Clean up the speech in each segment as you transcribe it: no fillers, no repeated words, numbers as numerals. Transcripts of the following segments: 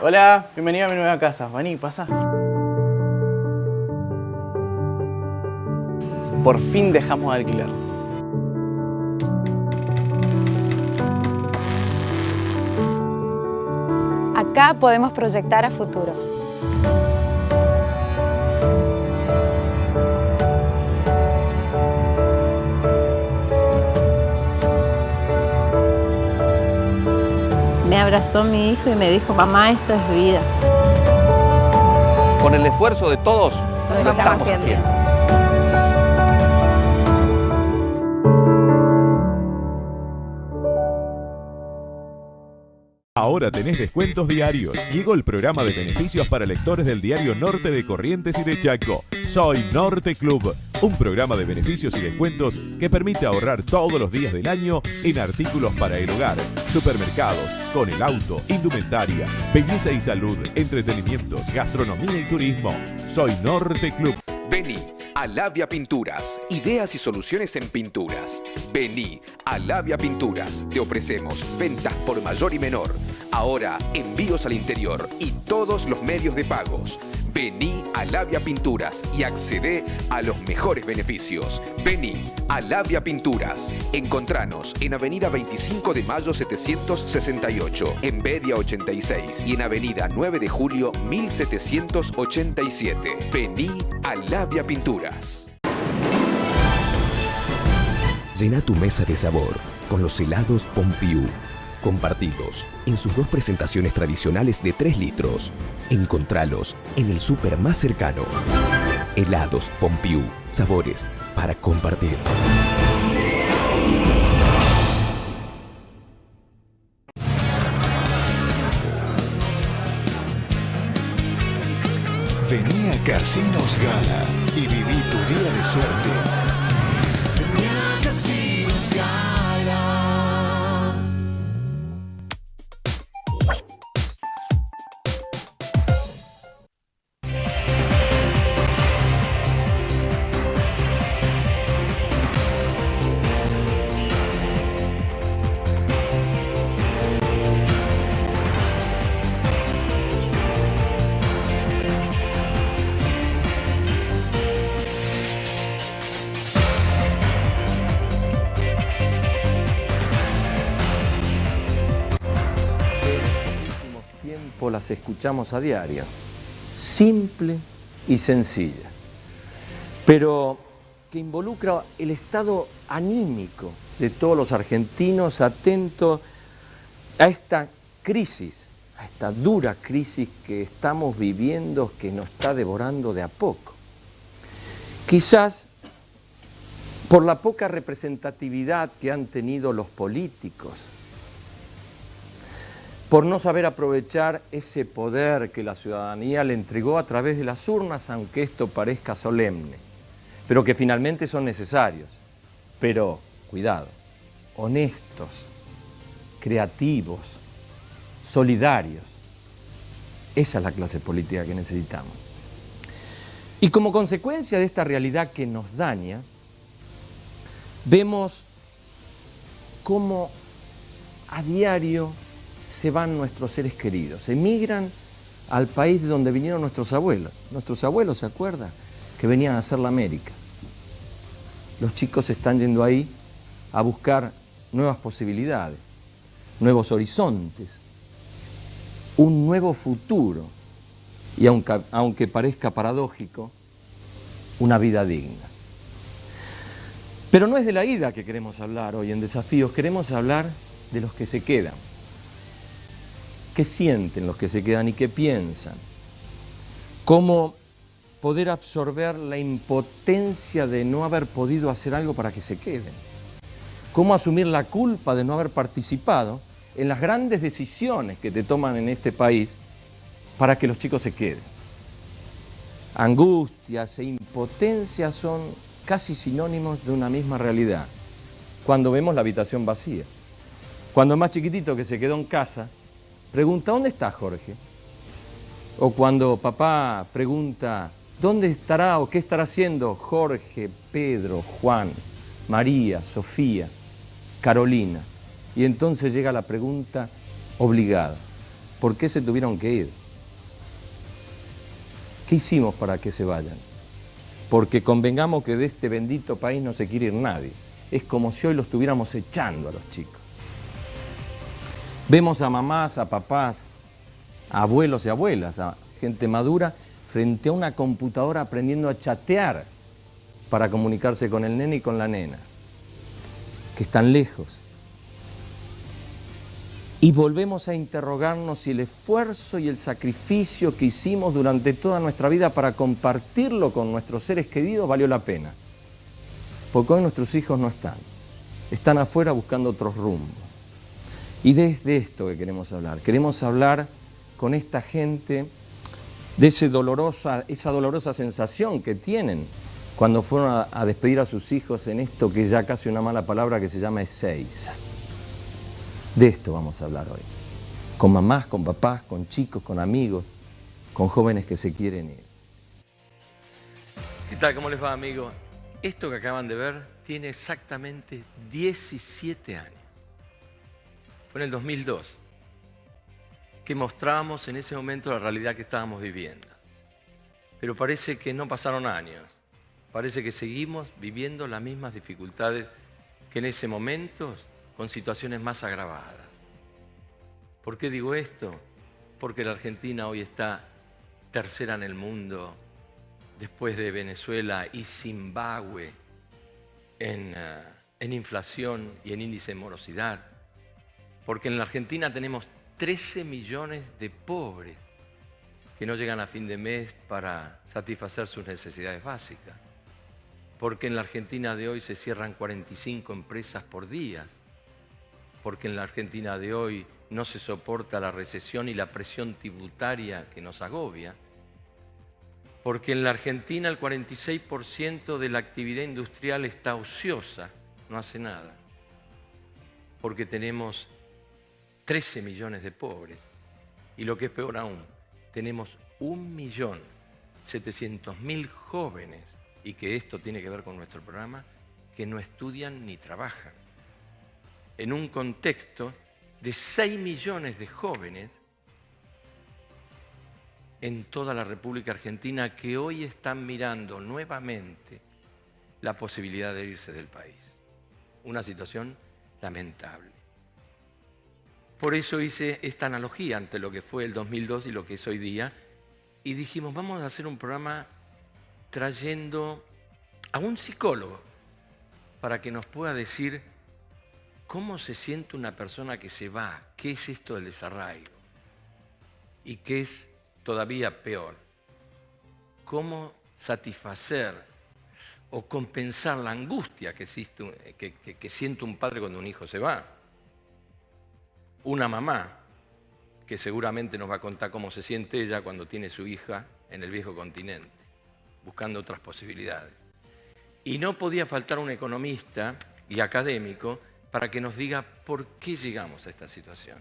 Hola, bienvenido a mi nueva casa. Vení, pasa. Por fin dejamos de alquilar. Acá podemos proyectar a futuro. Me abrazó mi hijo y me dijo, mamá, esto es vida. Con el esfuerzo de todos, lo estamos haciendo. Ahora tenés descuentos diarios. Llegó el programa de beneficios para lectores del diario Norte de Corrientes y de Chaco. Soy Norte Club, un programa de beneficios y descuentos que permite ahorrar todos los días del año en artículos para el hogar, supermercados, con el auto, indumentaria, belleza y salud, entretenimientos, gastronomía y turismo. Soy Norte Club. Vení a Labia Pinturas, ideas y soluciones en pinturas. Vení a Labia Pinturas, te ofrecemos ventas por mayor y menor. Ahora envíos al interior y todos los medios de pagos. Vení a Labia Pinturas y accedé a los mejores beneficios. Vení a Labia Pinturas. Encontranos en Avenida 25 de Mayo 768, en Bedia 86 y en Avenida 9 de Julio 1787. Vení a Labia Pinturas. Llena tu mesa de sabor con los helados Pompiú. Compartidos en sus dos presentaciones tradicionales de 3 litros. Encontralos en el súper más cercano. Helados Pompiú. Sabores para compartir. Vení a Casinos Gala y viví tu día de suerte. Vení a Casinos Gala. Las escuchamos a diario, simple y sencilla, pero que involucra el estado anímico de todos los argentinos atentos a esta crisis, a esta dura crisis que estamos viviendo, que nos está devorando de a poco. Quizás por la poca representatividad que han tenido los políticos, por no saber aprovechar ese poder que la ciudadanía le entregó a través de las urnas, aunque esto parezca solemne, pero que finalmente son necesarios. Pero, cuidado, honestos, creativos, solidarios. Esa es la clase política que necesitamos. Y como consecuencia de esta realidad que nos daña, vemos cómo a diario se van nuestros seres queridos, emigran al país de donde vinieron nuestros abuelos. Nuestros abuelos, ¿se acuerdan? Que venían a hacer la América. Los chicos están yendo ahí a buscar nuevas posibilidades, nuevos horizontes, un nuevo futuro y aunque parezca paradójico, una vida digna. Pero no es de la ida que queremos hablar hoy en Desafíos, queremos hablar de los que se quedan. ¿Qué sienten los que se quedan y qué piensan? ¿Cómo poder absorber la impotencia de no haber podido hacer algo para que se queden? ¿Cómo asumir la culpa de no haber participado en las grandes decisiones que te toman en este país para que los chicos se queden? Angustias e impotencia son casi sinónimos de una misma realidad. Cuando vemos la habitación vacía, cuando el más chiquitito que se quedó en casa pregunta, ¿dónde está Jorge? O cuando papá pregunta, ¿dónde estará o qué estará haciendo Jorge, Pedro, Juan, María, Sofía, Carolina? Y entonces llega la pregunta obligada, ¿Por qué se tuvieron que ir? ¿Qué hicimos para que se vayan? Porque convengamos que de este bendito país no se quiere ir nadie. Es como si hoy los estuviéramos echando a los chicos. Vemos a mamás, a papás, a abuelos y abuelas, a gente madura, frente a una computadora aprendiendo a chatear para comunicarse con el nene y con la nena, que están lejos. Y volvemos a interrogarnos si el esfuerzo y el sacrificio que hicimos durante toda nuestra vida para compartirlo con nuestros seres queridos valió la pena. Porque hoy nuestros hijos no están afuera buscando otros rumbos. Y desde esto que queremos hablar con esta gente de esa dolorosa sensación que tienen cuando fueron a despedir a sus hijos en esto que ya casi una mala palabra que se llama Ezeiza. De esto vamos a hablar hoy. Con mamás, con papás, con chicos, con amigos, con jóvenes que se quieren ir. ¿Qué tal? ¿Cómo les va, amigos? Esto que acaban de ver tiene exactamente 17 años. Fue en el 2002 que mostrábamos en ese momento la realidad que estábamos viviendo. Pero parece que no pasaron años. Parece que seguimos viviendo las mismas dificultades que en ese momento, con situaciones más agravadas. ¿Por qué digo esto? Porque la Argentina hoy está tercera en el mundo, después de Venezuela y Zimbabue, en inflación y en índice de morosidad. Porque en la Argentina tenemos 13 millones de pobres que no llegan a fin de mes para satisfacer sus necesidades básicas. Porque en la Argentina de hoy se cierran 45 empresas por día. Porque en la Argentina de hoy no se soporta la recesión y la presión tributaria que nos agobia. Porque en la Argentina el 46% de la actividad industrial está ociosa, no hace nada. Porque tenemos 13 millones de pobres. Y lo que es peor aún, tenemos 1.700.000 jóvenes, y que esto tiene que ver con nuestro programa, que no estudian ni trabajan. En un contexto de 6 millones de jóvenes en toda la República Argentina que hoy están mirando nuevamente la posibilidad de irse del país. Una situación lamentable. Por eso hice esta analogía entre lo que fue el 2002 y lo que es hoy día, y dijimos, vamos a hacer un programa trayendo a un psicólogo para que nos pueda decir cómo se siente una persona que se va, qué es esto del desarraigo y qué es todavía peor, cómo satisfacer o compensar la angustia que siente un padre cuando un hijo se va. Una mamá que seguramente nos va a contar cómo se siente ella cuando tiene su hija en el viejo continente, buscando otras posibilidades. Y no podía faltar un economista y académico para que nos diga por qué llegamos a esta situación.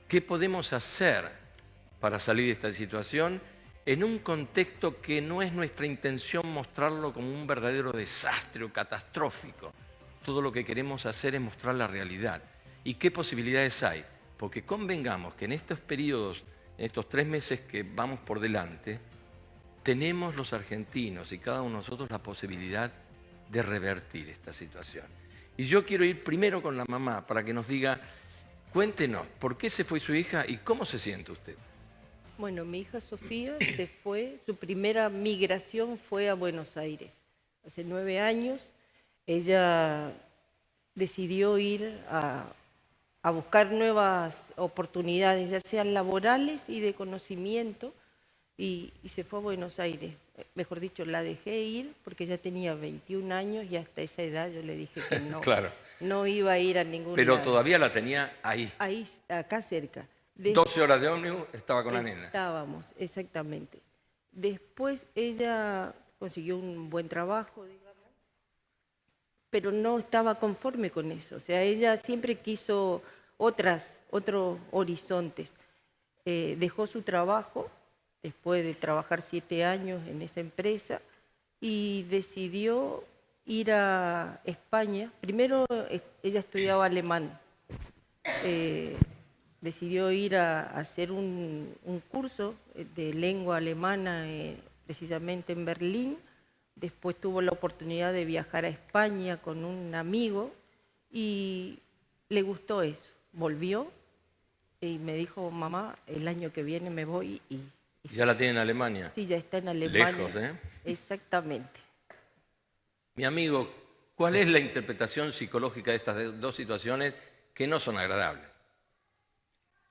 ¿Qué podemos hacer para salir de esta situación en un contexto que no es nuestra intención mostrarlo como un verdadero desastre o catastrófico? Todo lo que queremos hacer es mostrar la realidad. ¿Y qué posibilidades hay? Porque convengamos que en estos periodos, en estos 3 meses que vamos por delante, tenemos los argentinos y cada uno de nosotros la posibilidad de revertir esta situación. Y yo quiero ir primero con la mamá para que nos diga, cuéntenos, ¿por qué se fue su hija y cómo se siente usted? Bueno, mi hija Sofía se fue, su primera migración fue a Buenos Aires. Hace 9 años ella decidió ir a buscar nuevas oportunidades, ya sean laborales y de conocimiento, y se fue a Buenos Aires. Mejor dicho, la dejé ir porque ya tenía 21 años y hasta esa edad yo le dije que no, Claro. No iba a ir a ningún Pero lado. todavía la tenía ahí. Ahí, acá cerca. 12 horas de ómnibus, estaba con la nena. Estábamos, exactamente. Después ella consiguió un buen trabajo, digamos, pero no estaba conforme con eso. O sea, ella siempre quiso otros horizontes. Dejó su trabajo después de trabajar 7 años en esa empresa y decidió ir a España. Primero ella estudiaba alemán. decidió ir a hacer un curso de lengua alemana precisamente en Berlín. Después tuvo la oportunidad de viajar a España con un amigo y le gustó eso. Volvió y me dijo, mamá, el año que viene me voy y ¿Ya la tiene en Alemania? sí, ya está en Alemania. Lejos, ¿eh? Exactamente. Mi amigo, ¿cuál es la interpretación psicológica de estas dos situaciones que no son agradables?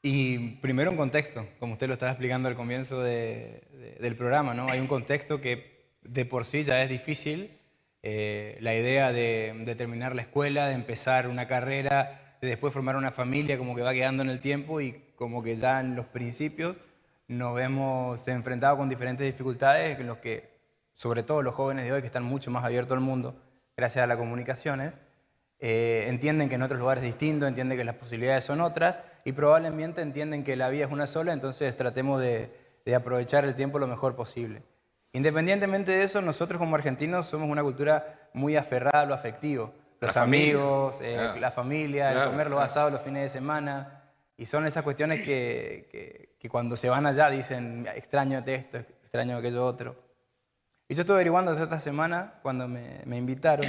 Y primero un contexto, como usted lo estaba explicando al comienzo del programa, ¿no? Hay un contexto que de por sí ya es difícil. La idea de terminar la escuela, de empezar una carrera, de después formar una familia, como que va quedando en el tiempo y como que ya en los principios nos vemos enfrentados con diferentes dificultades en los que, sobre todo los jóvenes de hoy, que están mucho más abiertos al mundo, gracias a las comunicaciones, entienden que en otros lugares es distinto, entienden que las posibilidades son otras y probablemente entienden que la vida es una sola, entonces tratemos de aprovechar el tiempo lo mejor posible. Independientemente de eso, nosotros como argentinos somos una cultura muy aferrada a lo afectivo. Los amigos, la familia, el comer los asados los fines de semana. Y son esas cuestiones que cuando se van allá dicen, extraño esto, extraño aquello otro. Y yo estuve averiguando esta semana cuando me invitaron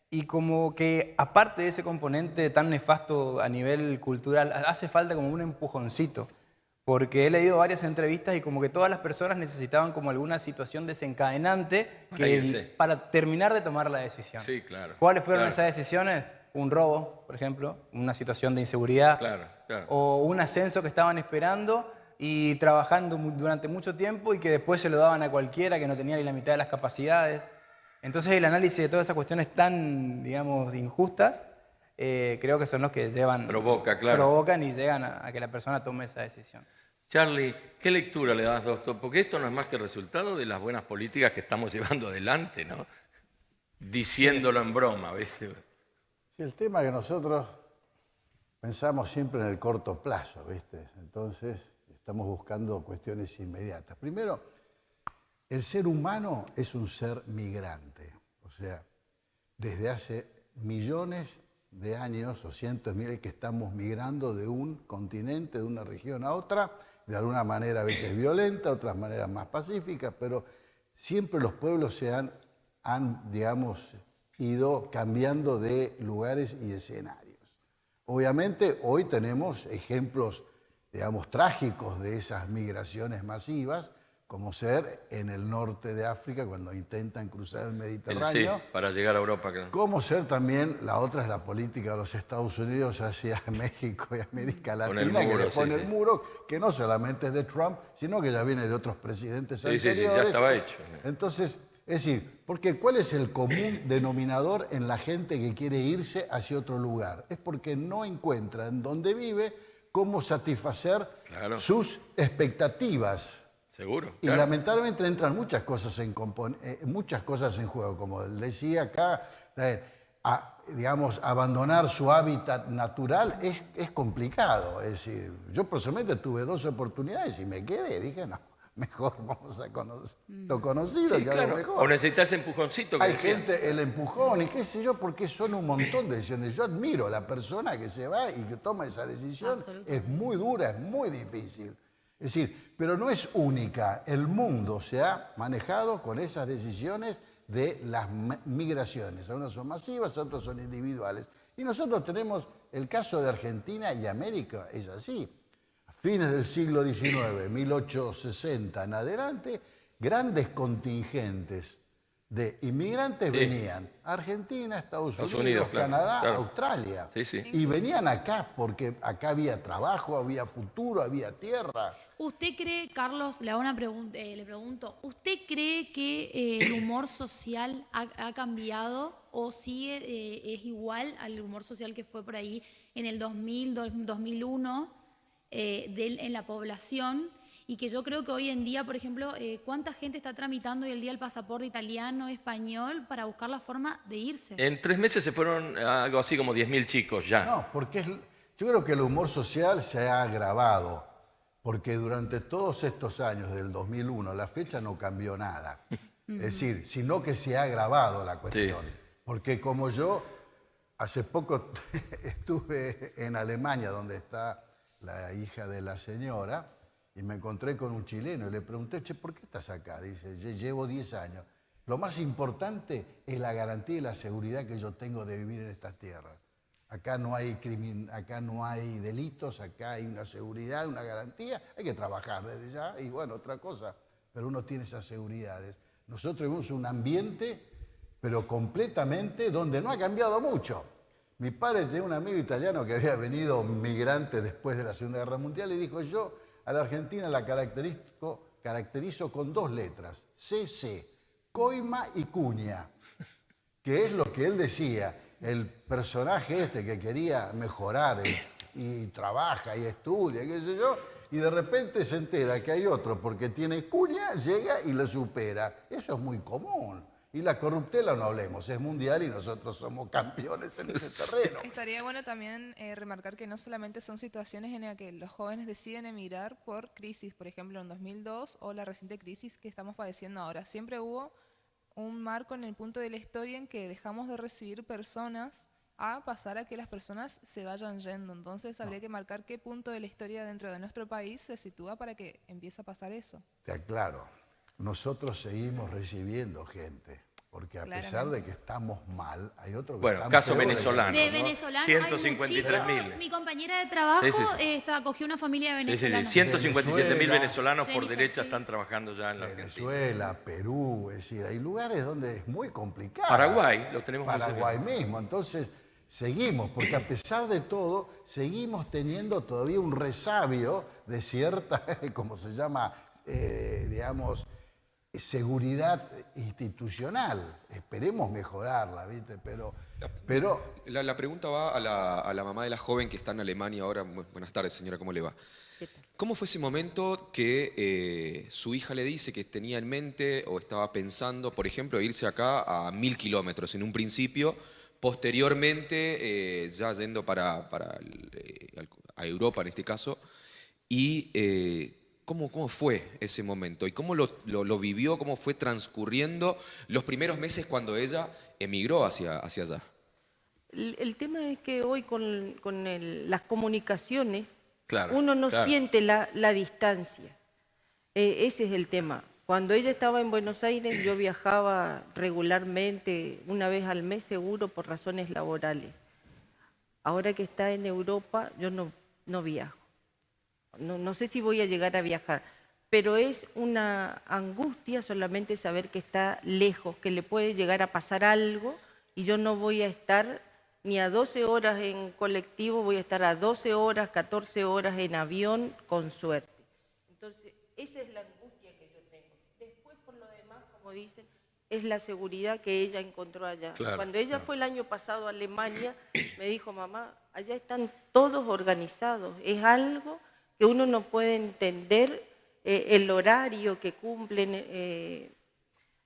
y como que aparte de ese componente tan nefasto a nivel cultural, hace falta como un empujoncito. Porque he leído varias entrevistas y como que todas las personas necesitaban como alguna situación desencadenante para terminar de tomar la decisión. Sí, claro. ¿Cuáles fueron esas decisiones? Un robo, por ejemplo, una situación de inseguridad, o un ascenso que estaban esperando y trabajando durante mucho tiempo y que después se lo daban a cualquiera que no tenía ni la mitad de las capacidades. Entonces el análisis de todas esas cuestiones tan, digamos, injustas, creo que son los que provocan y llegan a que la persona tome esa decisión. Charlie, ¿qué lectura le das, doctor? Porque esto no es más que el resultado de las buenas políticas que estamos llevando adelante, ¿no? Diciéndolo en broma, ¿viste? Sí, el tema es que nosotros pensamos siempre en el corto plazo, ¿viste? Entonces estamos buscando cuestiones inmediatas. Primero, el ser humano es un ser migrante. O sea, desde hace millones de años o cientos de miles que estamos migrando de un continente, de una región a otra, de alguna manera a veces violenta, otras maneras más pacíficas, pero siempre los pueblos se han digamos, ido cambiando de lugares y escenarios. Obviamente hoy tenemos ejemplos, digamos, trágicos de esas migraciones masivas, como ser en el norte de África cuando intentan cruzar el Mediterráneo. Sí, para llegar a Europa. Claro. Como ser también, la otra es la política de los Estados Unidos hacia México y América Latina, que le pone el muro, que no solamente es de Trump, sino que ya viene de otros presidentes anteriores. Sí, ya estaba hecho. Entonces, es decir, porque ¿cuál es el común denominador en la gente que quiere irse hacia otro lugar? Es porque no encuentra en donde vive cómo satisfacer sus expectativas. Seguro. Y lamentablemente entran muchas cosas en juego, como decía acá, digamos, abandonar su hábitat natural es complicado. Es decir, yo personalmente tuve 2 oportunidades y me quedé, dije, no, mejor vamos a conocer lo conocido, sí, que a lo mejor. O necesitas empujoncito. Hay gente, el empujón y qué sé yo, porque son un montón de decisiones. Yo admiro a la persona que se va y que toma esa decisión. Es muy dura, es muy difícil. Es decir, pero no es única. El mundo se ha manejado con esas decisiones de las migraciones. Algunas son masivas, otras son individuales. Y nosotros tenemos el caso de Argentina y América, es así. A fines del siglo XIX, 1860 en adelante, grandes contingentes de inmigrantes venían a Argentina, Estados Unidos, Canadá, Australia. Y venían acá porque acá había trabajo, había futuro, había tierra. ¿Usted cree, Carlos, le hago una pregunta, le pregunto, ¿usted cree que el humor social ha cambiado o sigue es igual al humor social que fue por ahí en el 2000, 2001 en la población? Y que yo creo que hoy en día, por ejemplo, ¿cuánta gente está tramitando hoy en día el pasaporte italiano, español, para buscar la forma de irse? En 3 meses se fueron algo así como 10.000 chicos ya. No, porque yo creo que el humor social se ha agravado, porque durante todos estos años del 2001 la fecha no cambió nada. Es decir, sino que se ha agravado la cuestión. Sí. Porque como yo hace poco estuve en Alemania, donde está la hija de la señora, y me encontré con un chileno y le pregunté, che, ¿por qué estás acá? Dice, llevo 10 años. Lo más importante es la garantía y la seguridad que yo tengo de vivir en esta tierra. Acá no hay acá no hay delitos, acá hay una seguridad, una garantía. Hay que trabajar desde ya y bueno, otra cosa, pero uno tiene esas seguridades. Nosotros vivimos un ambiente, pero completamente, donde no ha cambiado mucho. Mi padre tenía un amigo italiano que había venido migrante después de la Segunda Guerra Mundial y dijo, yo a la Argentina la caracterizo con 2 letras, CC, coima y cuña, que es lo que él decía. El personaje este que quería mejorar y trabaja y estudia, qué sé yo, y de repente se entera que hay otro porque tiene cuña, llega y lo supera. Eso es muy común. Y la corruptela no hablemos, es mundial y nosotros somos campeones en ese terreno. Estaría bueno también remarcar que no solamente son situaciones en las que los jóvenes deciden emigrar por crisis, por ejemplo en 2002 o la reciente crisis que estamos padeciendo ahora. Siempre hubo un marco en el punto de la historia en que dejamos de recibir personas a pasar a que las personas se vayan yendo. Entonces habría que marcar qué punto de la historia dentro de nuestro país se sitúa para que empiece a pasar eso. Te aclaro, nosotros seguimos recibiendo gente, porque a pesar de que estamos mal, hay otro que bueno, están caso peor. venezolano, De ¿no? venezolanos 153.000. Mi compañera de trabajo acogió una familia de venezolanos. 157.000 venezolanos por Jennifer, derecha sí. están trabajando ya en la Argentina. Venezuela, Perú, es decir, hay lugares donde es muy complicado. Paraguay, lo tenemos muy Paraguay cerca. mismo, entonces seguimos, porque a pesar de todo, seguimos teniendo todavía un resabio de cierta, como se llama, digamos, seguridad institucional. Esperemos mejorarla, ¿viste? Pero La pregunta va a la mamá de la joven que está en Alemania ahora. Buenas tardes, señora, ¿cómo le va? ¿Cómo fue ese momento que su hija le dice que tenía en mente o estaba pensando, por ejemplo, irse acá a 1000 kilómetros en un principio, posteriormente ya yendo a Europa en este caso? Y ¿cómo fue ese momento? ¿Y cómo lo vivió? ¿Cómo fue transcurriendo los primeros meses cuando ella emigró hacia allá? El tema es que hoy con las comunicaciones, Claro, uno no claro. siente la distancia. Ese es el tema. Cuando ella estaba en Buenos Aires, yo viajaba regularmente, una vez al mes seguro, por razones laborales. Ahora que está en Europa, yo no viajo. No sé si voy a llegar a viajar, pero es una angustia solamente saber que está lejos, que le puede llegar a pasar algo y yo no voy a estar ni a 12 horas en colectivo, voy a estar a 12 horas, 14 horas en avión, con suerte. Entonces, esa es la angustia que yo tengo. Después, por lo demás, como dicen, es la seguridad que ella encontró allá. Claro, Cuando ella fue el año pasado a Alemania, me dijo, mamá, allá están todos organizados, es algo que uno no puede entender, el horario que cumplen,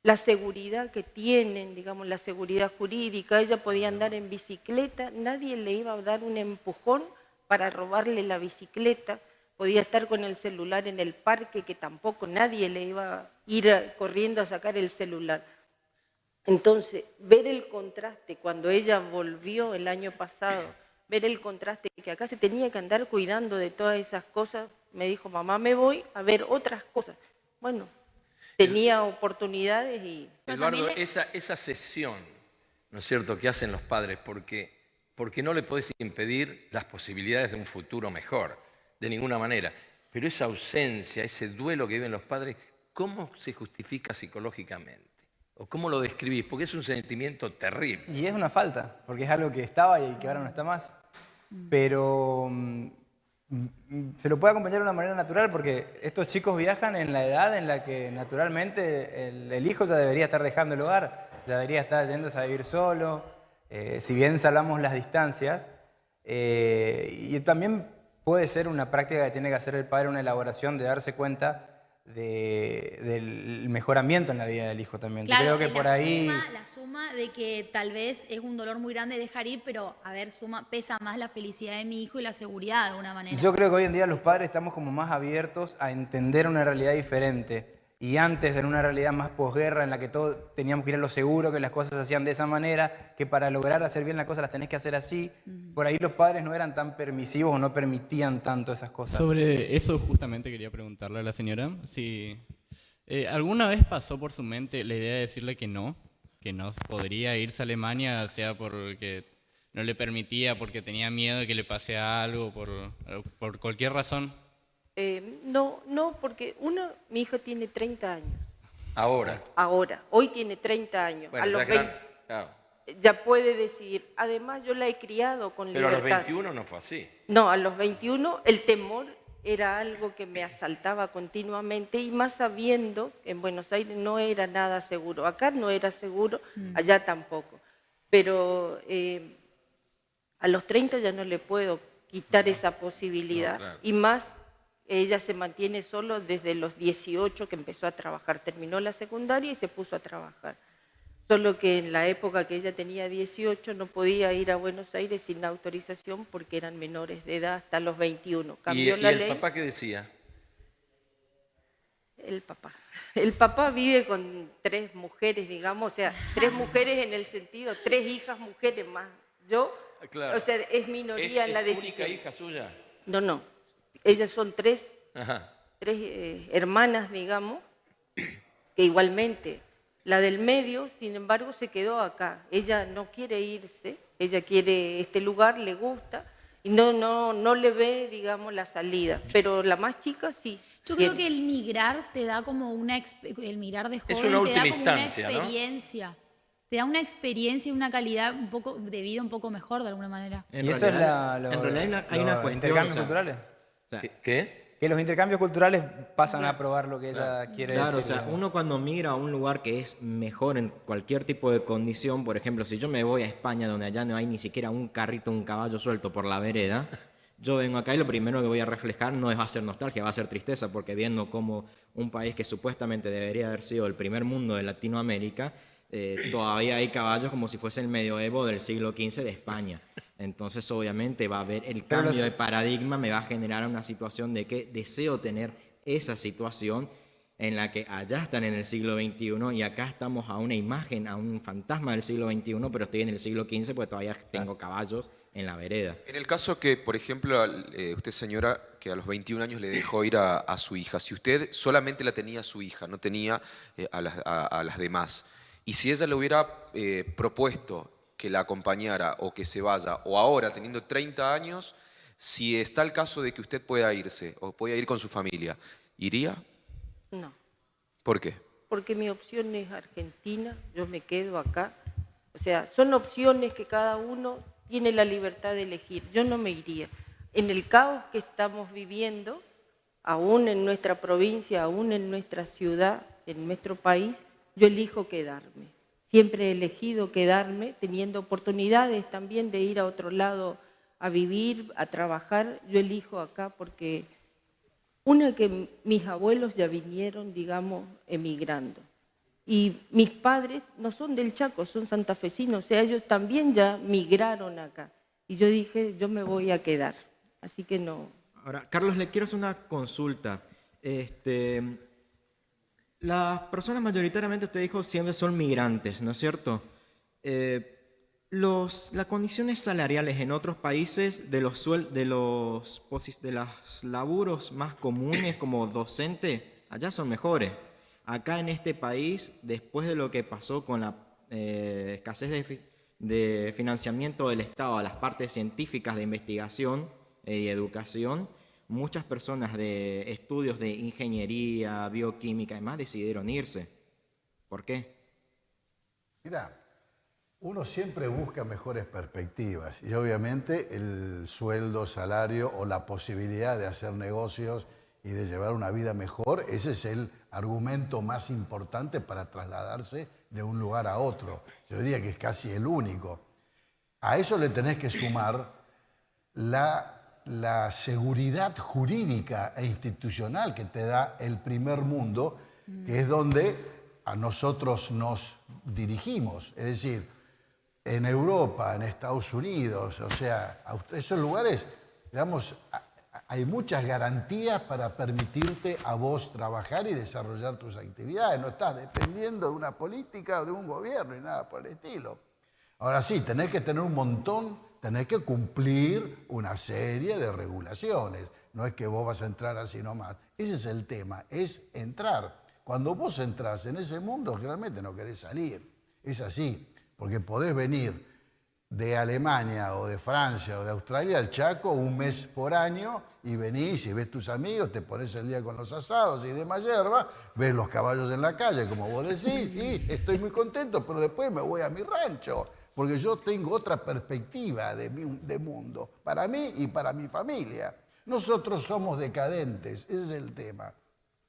la seguridad que tienen, digamos, la seguridad jurídica. Ella podía andar en bicicleta, nadie le iba a dar un empujón para robarle la bicicleta, podía estar con el celular en el parque, que tampoco nadie le iba a ir corriendo a sacar el celular. Entonces, ver el contraste cuando ella volvió el año pasado, ver el contraste que acá se tenía que andar cuidando de todas esas cosas, me dijo, mamá, me voy a ver otras cosas. Bueno, tenía oportunidades y... Eduardo, esa sesión, ¿no es cierto?, que hacen los padres, porque no le podés impedir las posibilidades de un futuro mejor, de ninguna manera. Pero esa ausencia, ese duelo que viven los padres, ¿cómo se justifica psicológicamente? ¿O cómo lo describís? Porque es un sentimiento terrible. Y es una falta, porque es algo que estaba y que ahora no está más. Pero se lo puede acompañar de una manera natural, porque estos chicos viajan en la edad en la que naturalmente el hijo ya debería estar dejando el hogar, ya debería estar yéndose a vivir solo, si bien salvamos las distancias. Y también puede ser una práctica que tiene que hacer el padre, una elaboración de darse cuenta del mejoramiento en la vida del hijo también. Claro, Yo creo que por ahí... La suma de que tal vez es un dolor muy grande dejar ir, pero a ver, pesa más la felicidad de mi hijo y la seguridad de alguna manera. Yo creo que hoy en día los padres estamos como más abiertos a entender una realidad diferente y antes en una realidad más posguerra en la que todos teníamos que ir a lo seguro, que las cosas se hacían de esa manera, que para lograr hacer bien las cosas las tenés que hacer así. Por ahí los padres no eran tan permisivos o no permitían tanto esas cosas. Sobre eso justamente quería preguntarle a la señora si alguna vez pasó por su mente la idea de decirle que no podría irse a Alemania, sea porque no le permitía, porque tenía miedo de que le pase algo, por cualquier razón. No, porque mi hijo tiene 30 años. Ahora. Hoy tiene 30 años. Bueno, a los ya 20, claro. ya puede decidir. Además, yo la he criado con Pero libertad. a los 21 no fue así. No, a los 21 el temor era algo que me asaltaba continuamente, y más sabiendo que en Buenos Aires no era nada seguro. Acá no era seguro, allá tampoco. Pero a los 30 ya no le puedo quitar esa posibilidad. No, claro. Y más, ella se mantiene solo desde los 18 que empezó a trabajar. Terminó la secundaria y se puso a trabajar. Solo que en la época que ella tenía 18 no podía ir a Buenos Aires sin autorización porque eran menores de edad hasta los 21. Cambió la ley. ¿Y el papá qué decía? El papá vive con 3 mujeres, digamos, o sea, 3 mujeres en el sentido, 3 hijas mujeres más yo, Claro. o sea, es minoría en la decisión. ¿Es única hija suya? No, ellas son 3 Ajá. hermanas, digamos, que igualmente, la del medio, sin embargo, se quedó acá. Ella no quiere irse, ella quiere este lugar, le gusta, y no le ve, digamos, la salida, pero la más chica sí. Yo creo que el migrar te da como el migrar de joven Es una última te da como instancia, una ¿no? experiencia. Te da una experiencia y una calidad un poco de vida un poco mejor de alguna manera. Y eso es en realidad hay una los cuestión, intercambios o sea, culturales. ¿Qué? Que los intercambios culturales pasan a probar lo que ella quiere decir. Claro, o sea, uno cuando migra a un lugar que es mejor en cualquier tipo de condición, por ejemplo, si yo me voy a España donde allá no hay ni siquiera un carrito, un caballo suelto por la vereda, yo vengo acá y lo primero que voy a reflejar no va a ser nostalgia, va a ser tristeza, porque viendo como un país que supuestamente debería haber sido el primer mundo de Latinoamérica, todavía hay caballos como si fuese el medioevo del siglo XV de España. Entonces, obviamente, va a haber el cambio de paradigma, me va a generar una situación de que deseo tener esa situación en la que allá están en el siglo XXI y acá estamos a una imagen, a un fantasma del siglo XXI, pero estoy en el siglo XV porque todavía tengo caballos en la vereda. En el caso que, por ejemplo, usted, señora, que a los 21 años le dejó ir a su hija, si usted solamente la tenía a su hija, no tenía a las demás, y si ella le hubiera propuesto que la acompañara o que se vaya, o ahora teniendo 30 años, si está el caso de que usted pueda irse o pueda ir con su familia, ¿iría? No. ¿Por qué? Porque mi opción es Argentina, yo me quedo acá. O sea, son opciones que cada uno tiene la libertad de elegir. Yo no me iría. En el caos que estamos viviendo, aún en nuestra provincia, aún en nuestra ciudad, en nuestro país, yo elijo quedarme. Siempre he elegido quedarme, teniendo oportunidades también de ir a otro lado a vivir, a trabajar. Yo elijo acá porque que mis abuelos ya vinieron, digamos, emigrando. Y mis padres no son del Chaco, son santafesinos, o sea, ellos también ya migraron acá. Y yo dije, yo me voy a quedar, así que no. Ahora, Carlos, le quiero hacer una consulta. Las personas mayoritariamente, usted dijo, siempre son migrantes, ¿no es cierto? Las condiciones salariales en otros países de los laburos más comunes como docente, allá son mejores. Acá en este país, después de lo que pasó con la escasez de financiamiento del Estado a las partes científicas de investigación y educación, muchas personas de estudios de ingeniería, bioquímica y demás decidieron irse. ¿Por qué? Mira, uno siempre busca mejores perspectivas y obviamente el sueldo, salario o la posibilidad de hacer negocios y de llevar una vida mejor, ese es el argumento más importante para trasladarse de un lugar a otro. Yo diría que es casi el único. A eso le tenés que sumar la seguridad jurídica e institucional que te da el primer mundo, que es donde a nosotros nos dirigimos. Es decir, en Europa, en Estados Unidos, o sea, esos lugares, digamos, hay muchas garantías para permitirte a vos trabajar y desarrollar tus actividades. No estás dependiendo de una política o de un gobierno y nada por el estilo. Ahora sí, tenés que tener un montón, tenés que cumplir una serie de regulaciones. No es que vos vas a entrar así nomás. Ese es el tema, es entrar. Cuando vos entrás en ese mundo, realmente no querés salir. Es así, porque podés venir de Alemania o de Francia o de Australia al Chaco un mes por año y venís y ves tus amigos, te pones el día con los asados y demás yerba, ves los caballos en la calle, como vos decís, y estoy muy contento, pero después me voy a mi rancho, porque yo tengo otra perspectiva de mundo, para mí y para mi familia. Nosotros somos decadentes, ese es el tema.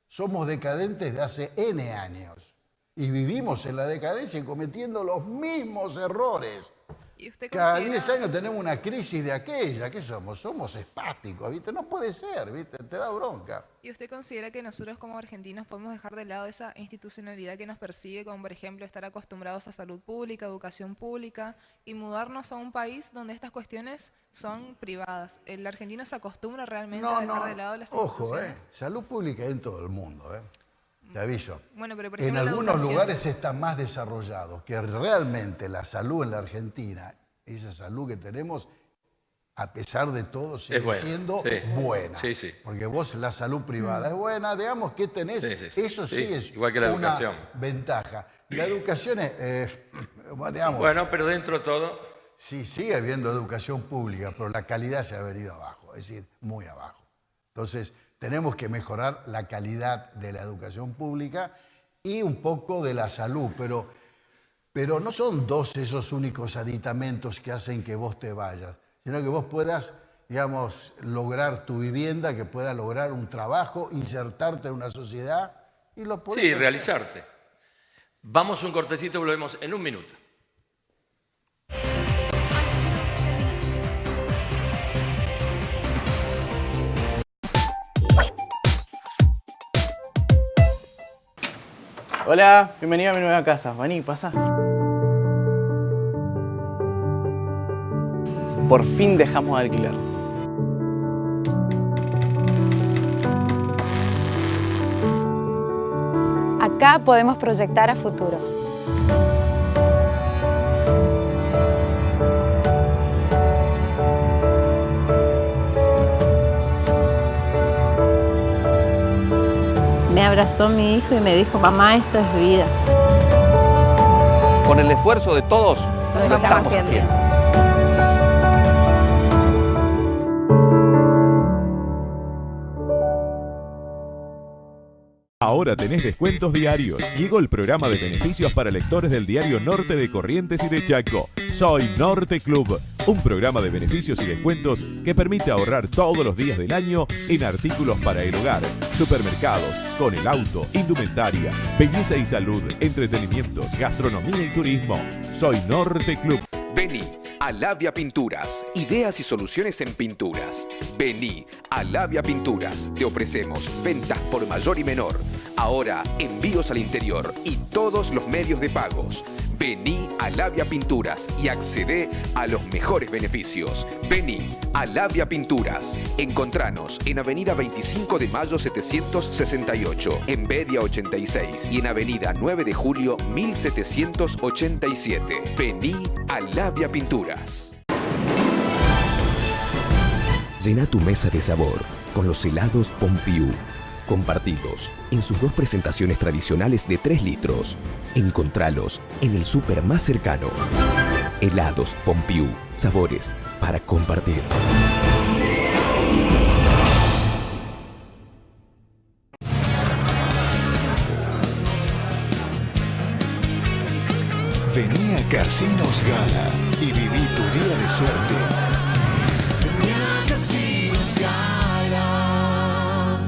Somos decadentes de hace N años y vivimos en la decadencia cometiendo los mismos errores. ¿Y usted Cada considera- 10 años tenemos una crisis de aquella. ¿Qué somos? Somos espásticos, ¿viste? No puede ser, ¿viste? Te da bronca. ¿Y usted considera que nosotros como argentinos podemos dejar de lado esa institucionalidad que nos persigue, como por ejemplo estar acostumbrados a salud pública, educación pública, y mudarnos a un país donde estas cuestiones son privadas? ¿El argentino se acostumbra realmente a dejar de lado las Ojo, instituciones? salud pública en todo el mundo, te aviso. Bueno, pero por En ejemplo, la algunos educación. lugares está más desarrollado, que realmente la salud en la Argentina, esa salud que tenemos, a pesar de todo, sigue Es buena, siendo sí. buena. Sí, sí. Porque vos la salud privada es buena, digamos que tenés, Sí, sí, sí. eso sí, Sí, es igual que la una educación. ventaja. La educación es, digamos, Bueno, pero dentro de todo... sí, sigue habiendo educación pública, pero la calidad se ha venido abajo, es decir, muy abajo. Entonces, tenemos que mejorar la calidad de la educación pública y un poco de la salud, pero no son dos esos únicos aditamentos que hacen que vos te vayas, sino que vos puedas, digamos, lograr tu vivienda, que puedas lograr un trabajo, insertarte en una sociedad y lo podés Sí, hacer. realizarte. Vamos un cortecito y volvemos en un minuto. Hola, bienvenido a mi nueva casa. Vení, pasa. Por fin dejamos de alquilar. Acá podemos proyectar a futuro. Me abrazó mi hijo y me dijo, mamá, esto es vida. Con el esfuerzo de todos, lo estamos haciendo. Ahora tenés descuentos diarios. Llegó el programa de beneficios para lectores del diario Norte de Corrientes y de Chaco. Soy Norte Club, un programa de beneficios y descuentos que permite ahorrar todos los días del año en artículos para el hogar, supermercados, con el auto, indumentaria, belleza y salud, entretenimientos, gastronomía y turismo. Soy Norte Club. Vení a Labia Pinturas, ideas y soluciones en pinturas. Vení a Labia Pinturas, te ofrecemos ventas por mayor y menor. Ahora envíos al interior y todos los medios de pagos. Vení a Labia Pinturas y accedé a los mejores beneficios. Vení a Labia Pinturas. Encontranos en Avenida 25 de Mayo 768, en Bedia 86 y en Avenida 9 de Julio 1787. Vení a Labia Pinturas. Llena tu mesa de sabor con los helados Pompiú. Compartidos en sus dos presentaciones tradicionales de 3 litros. Encontralos en el súper más cercano. Helados Pompiú. Sabores para compartir. Vení a Casinos Gala y viví tu día de suerte. Vení a Casinos Gala.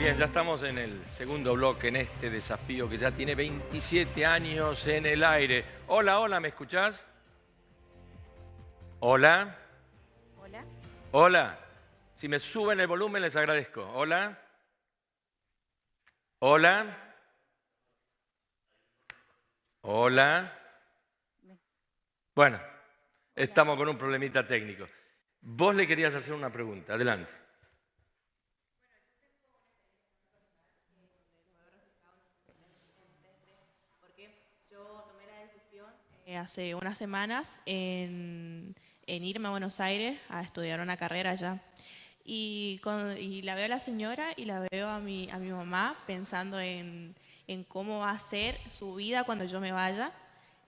Bien, ya estamos en el segundo bloque, en este desafío que ya tiene 27 años en el aire. Hola, hola, ¿me escuchás? Hola. Hola. Hola. Si me suben el volumen les agradezco. Hola. Hola. Hola. Bueno, estamos con un problemita técnico. Vos le querías hacer una pregunta. Adelante. Hace unas semanas en irme a Buenos Aires a estudiar una carrera allá. Y la veo a la señora y la veo a mi mamá pensando en cómo va a ser su vida cuando yo me vaya.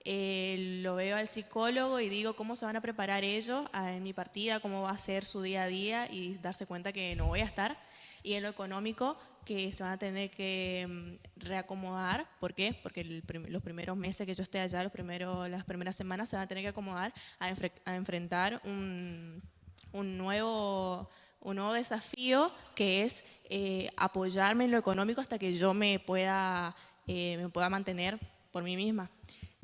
Lo veo al psicólogo y digo cómo se van a preparar ellos en mi partida, cómo va a ser su día a día y darse cuenta que no voy a estar. Y en lo económico, que se van a tener que reacomodar. ¿Por qué? Porque los primeros meses que yo esté allá, las primeras semanas se van a tener que acomodar a enfrentar un nuevo desafío, que es apoyarme en lo económico hasta que yo me pueda mantener por mí misma.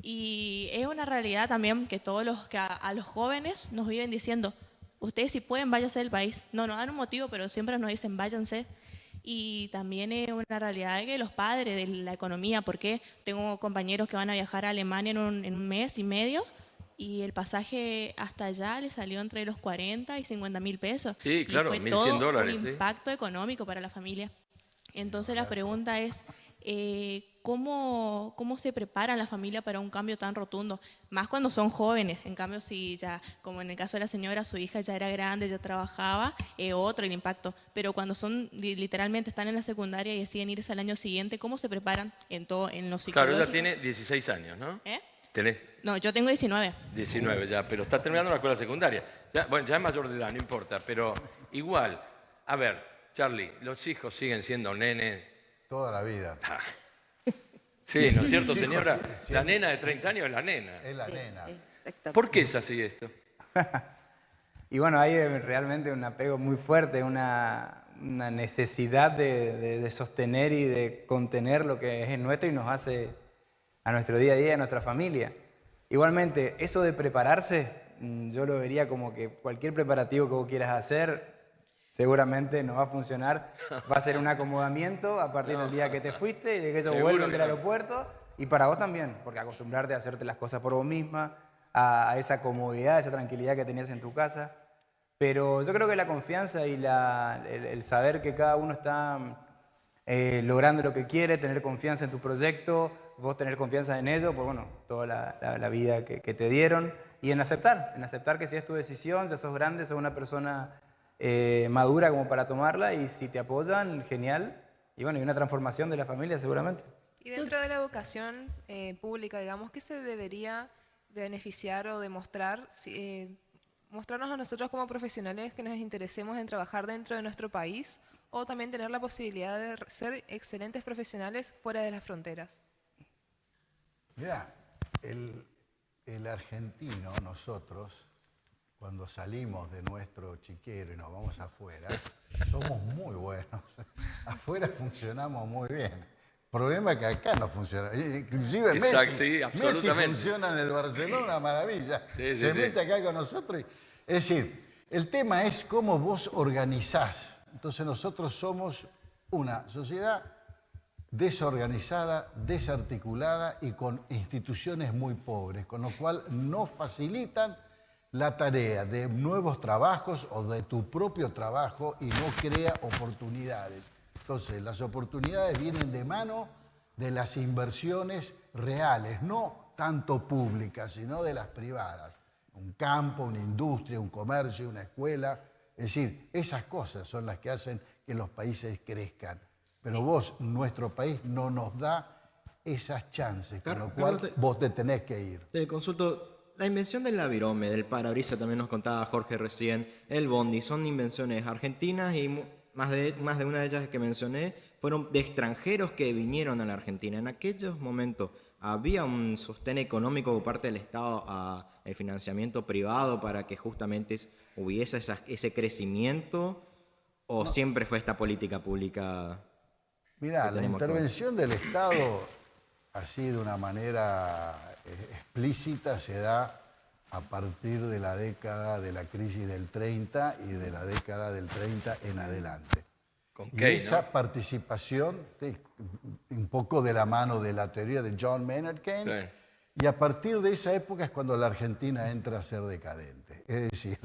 Y es una realidad también que a los jóvenes nos viven diciendo: ustedes si pueden, váyanse del país. No nos dan un motivo, pero siempre nos dicen váyanse. Y también es una realidad que los padres de la economía, porque tengo compañeros que van a viajar a Alemania en un mes y medio y el pasaje hasta allá le salió entre los 40 y 50 mil pesos. Sí, claro, y fue 1.100 todo dólares. un impacto económico para la familia. Entonces la pregunta es, ¿cómo se prepara la familia para un cambio tan rotundo? Más cuando son jóvenes. En cambio, si ya, como en el caso de la señora, su hija ya era grande, ya trabajaba, otro el impacto. Pero cuando literalmente están en la secundaria y deciden irse al año siguiente, ¿cómo se preparan en lo psicológico? Claro, ella tiene 16 años, ¿no? ¿Tenés? No, yo tengo 19. 19 ya, pero está terminando la escuela secundaria. Bueno, ya es mayor de edad, no importa, pero igual. A ver, Charlie, los hijos siguen siendo nenes. Toda la vida. Sí, ¿no es cierto, Mis hijos señora? siempre. La nena de 30 años es la nena. Es la nena. ¿Por qué es así esto? Y bueno, hay realmente un apego muy fuerte, una necesidad de sostener y de contener lo que es nuestro y nos hace a nuestro día a día, a nuestra familia. Igualmente, eso de prepararse, yo lo vería como que cualquier preparativo que vos quieras hacer, seguramente no va a funcionar. Va a ser un acomodamiento a partir del día que te fuiste y de que ellos vuelven del aeropuerto. Y para vos también, porque acostumbrarte a hacerte las cosas por vos misma, a esa comodidad, a esa tranquilidad que tenías en tu casa. Pero yo creo que la confianza y el saber que cada uno está logrando lo que quiere, tener confianza en tu proyecto, vos tener confianza en ellos, pues bueno, toda la vida que te dieron. Y en aceptar que si es tu decisión, ya sos grande, sos una persona madura como para tomarla, y si te apoyan, genial. Y bueno, y una transformación de la familia seguramente. Y dentro de la educación pública, digamos, ¿qué se debería de beneficiar o demostrar? Mostrarnos a nosotros como profesionales que nos interesemos en trabajar dentro de nuestro país, o también tener la posibilidad de ser excelentes profesionales fuera de las fronteras. Mirá, el argentino, nosotros, cuando salimos de nuestro chiquero y nos vamos afuera, somos muy buenos. Afuera funcionamos muy bien. El problema es que acá no funciona. Inclusive Messi funciona en el Barcelona, una maravilla. Se mete acá con nosotros. Es decir, el tema es cómo vos organizás. Entonces nosotros somos una sociedad desorganizada, desarticulada y con instituciones muy pobres, con lo cual no facilitan la tarea de nuevos trabajos o de tu propio trabajo y no crea oportunidades. Entonces, las oportunidades vienen de mano de las inversiones reales, no tanto públicas, sino de las privadas. Un campo, una industria, un comercio, una escuela. Es decir, esas cosas son las que hacen que los países crezcan. Pero nuestro país, no nos da esas chances, con lo cual vos te tenés que ir. Te consulto, la invención del avirome, del parabrisas, también nos contaba Jorge recién, el bondi, son invenciones argentinas y más de una de ellas que mencioné fueron de extranjeros que vinieron a la Argentina. En aquellos momentos, ¿había un sostén económico por parte del Estado al financiamiento privado para que justamente hubiese ese crecimiento? ¿O siempre fue esta política pública Mirá, que la tenemos intervención del Estado, así de una manera explícita, se da a partir de la década de la crisis del 30 y de la década del 30 en adelante. Con Y Keynes, esa ¿no? participación, un poco de la mano de la teoría de John Maynard Keynes, Sí. y a partir de esa época es cuando la Argentina entra a ser decadente. Es decir,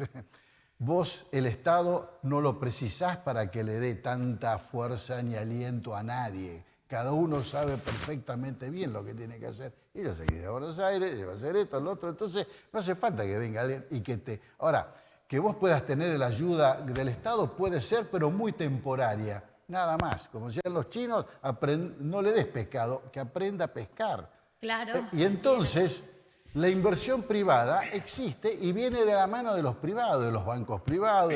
vos, el Estado, no lo precisás para que le dé tanta fuerza ni aliento a nadie. Cada uno sabe perfectamente bien lo que tiene que hacer. Y yo sé que ir a Buenos Aires, y va a hacer esto, lo otro. Entonces, no hace falta que venga alguien y que te... Ahora, que vos puedas tener la ayuda del Estado puede ser, pero muy temporaria. Nada más. Como decían los chinos, no le des pescado, que aprenda a pescar. Claro. Y entonces, la inversión privada existe y viene de la mano de los privados, de los bancos privados,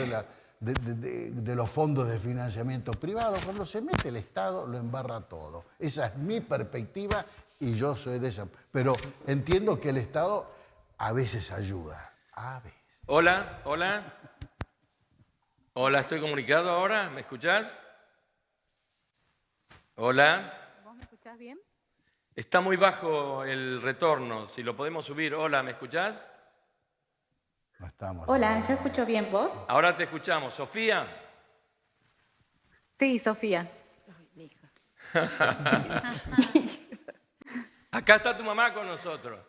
de los fondos de financiamiento privados. Cuando se mete el Estado, lo embarra todo. Esa es mi perspectiva y yo soy de esa. Pero entiendo que el Estado a veces ayuda. A veces. Hola, hola. Hola, ¿estoy comunicado ahora? ¿Me escuchás? Hola. ¿Vos me escuchás bien? Está muy bajo el retorno. Si lo podemos subir. Hola, ¿me escuchás? No estamos. Hola, ¿yo escucho bien vos? Ahora te escuchamos. ¿Sofía? Sí, Sofía. Acá está tu mamá con nosotros.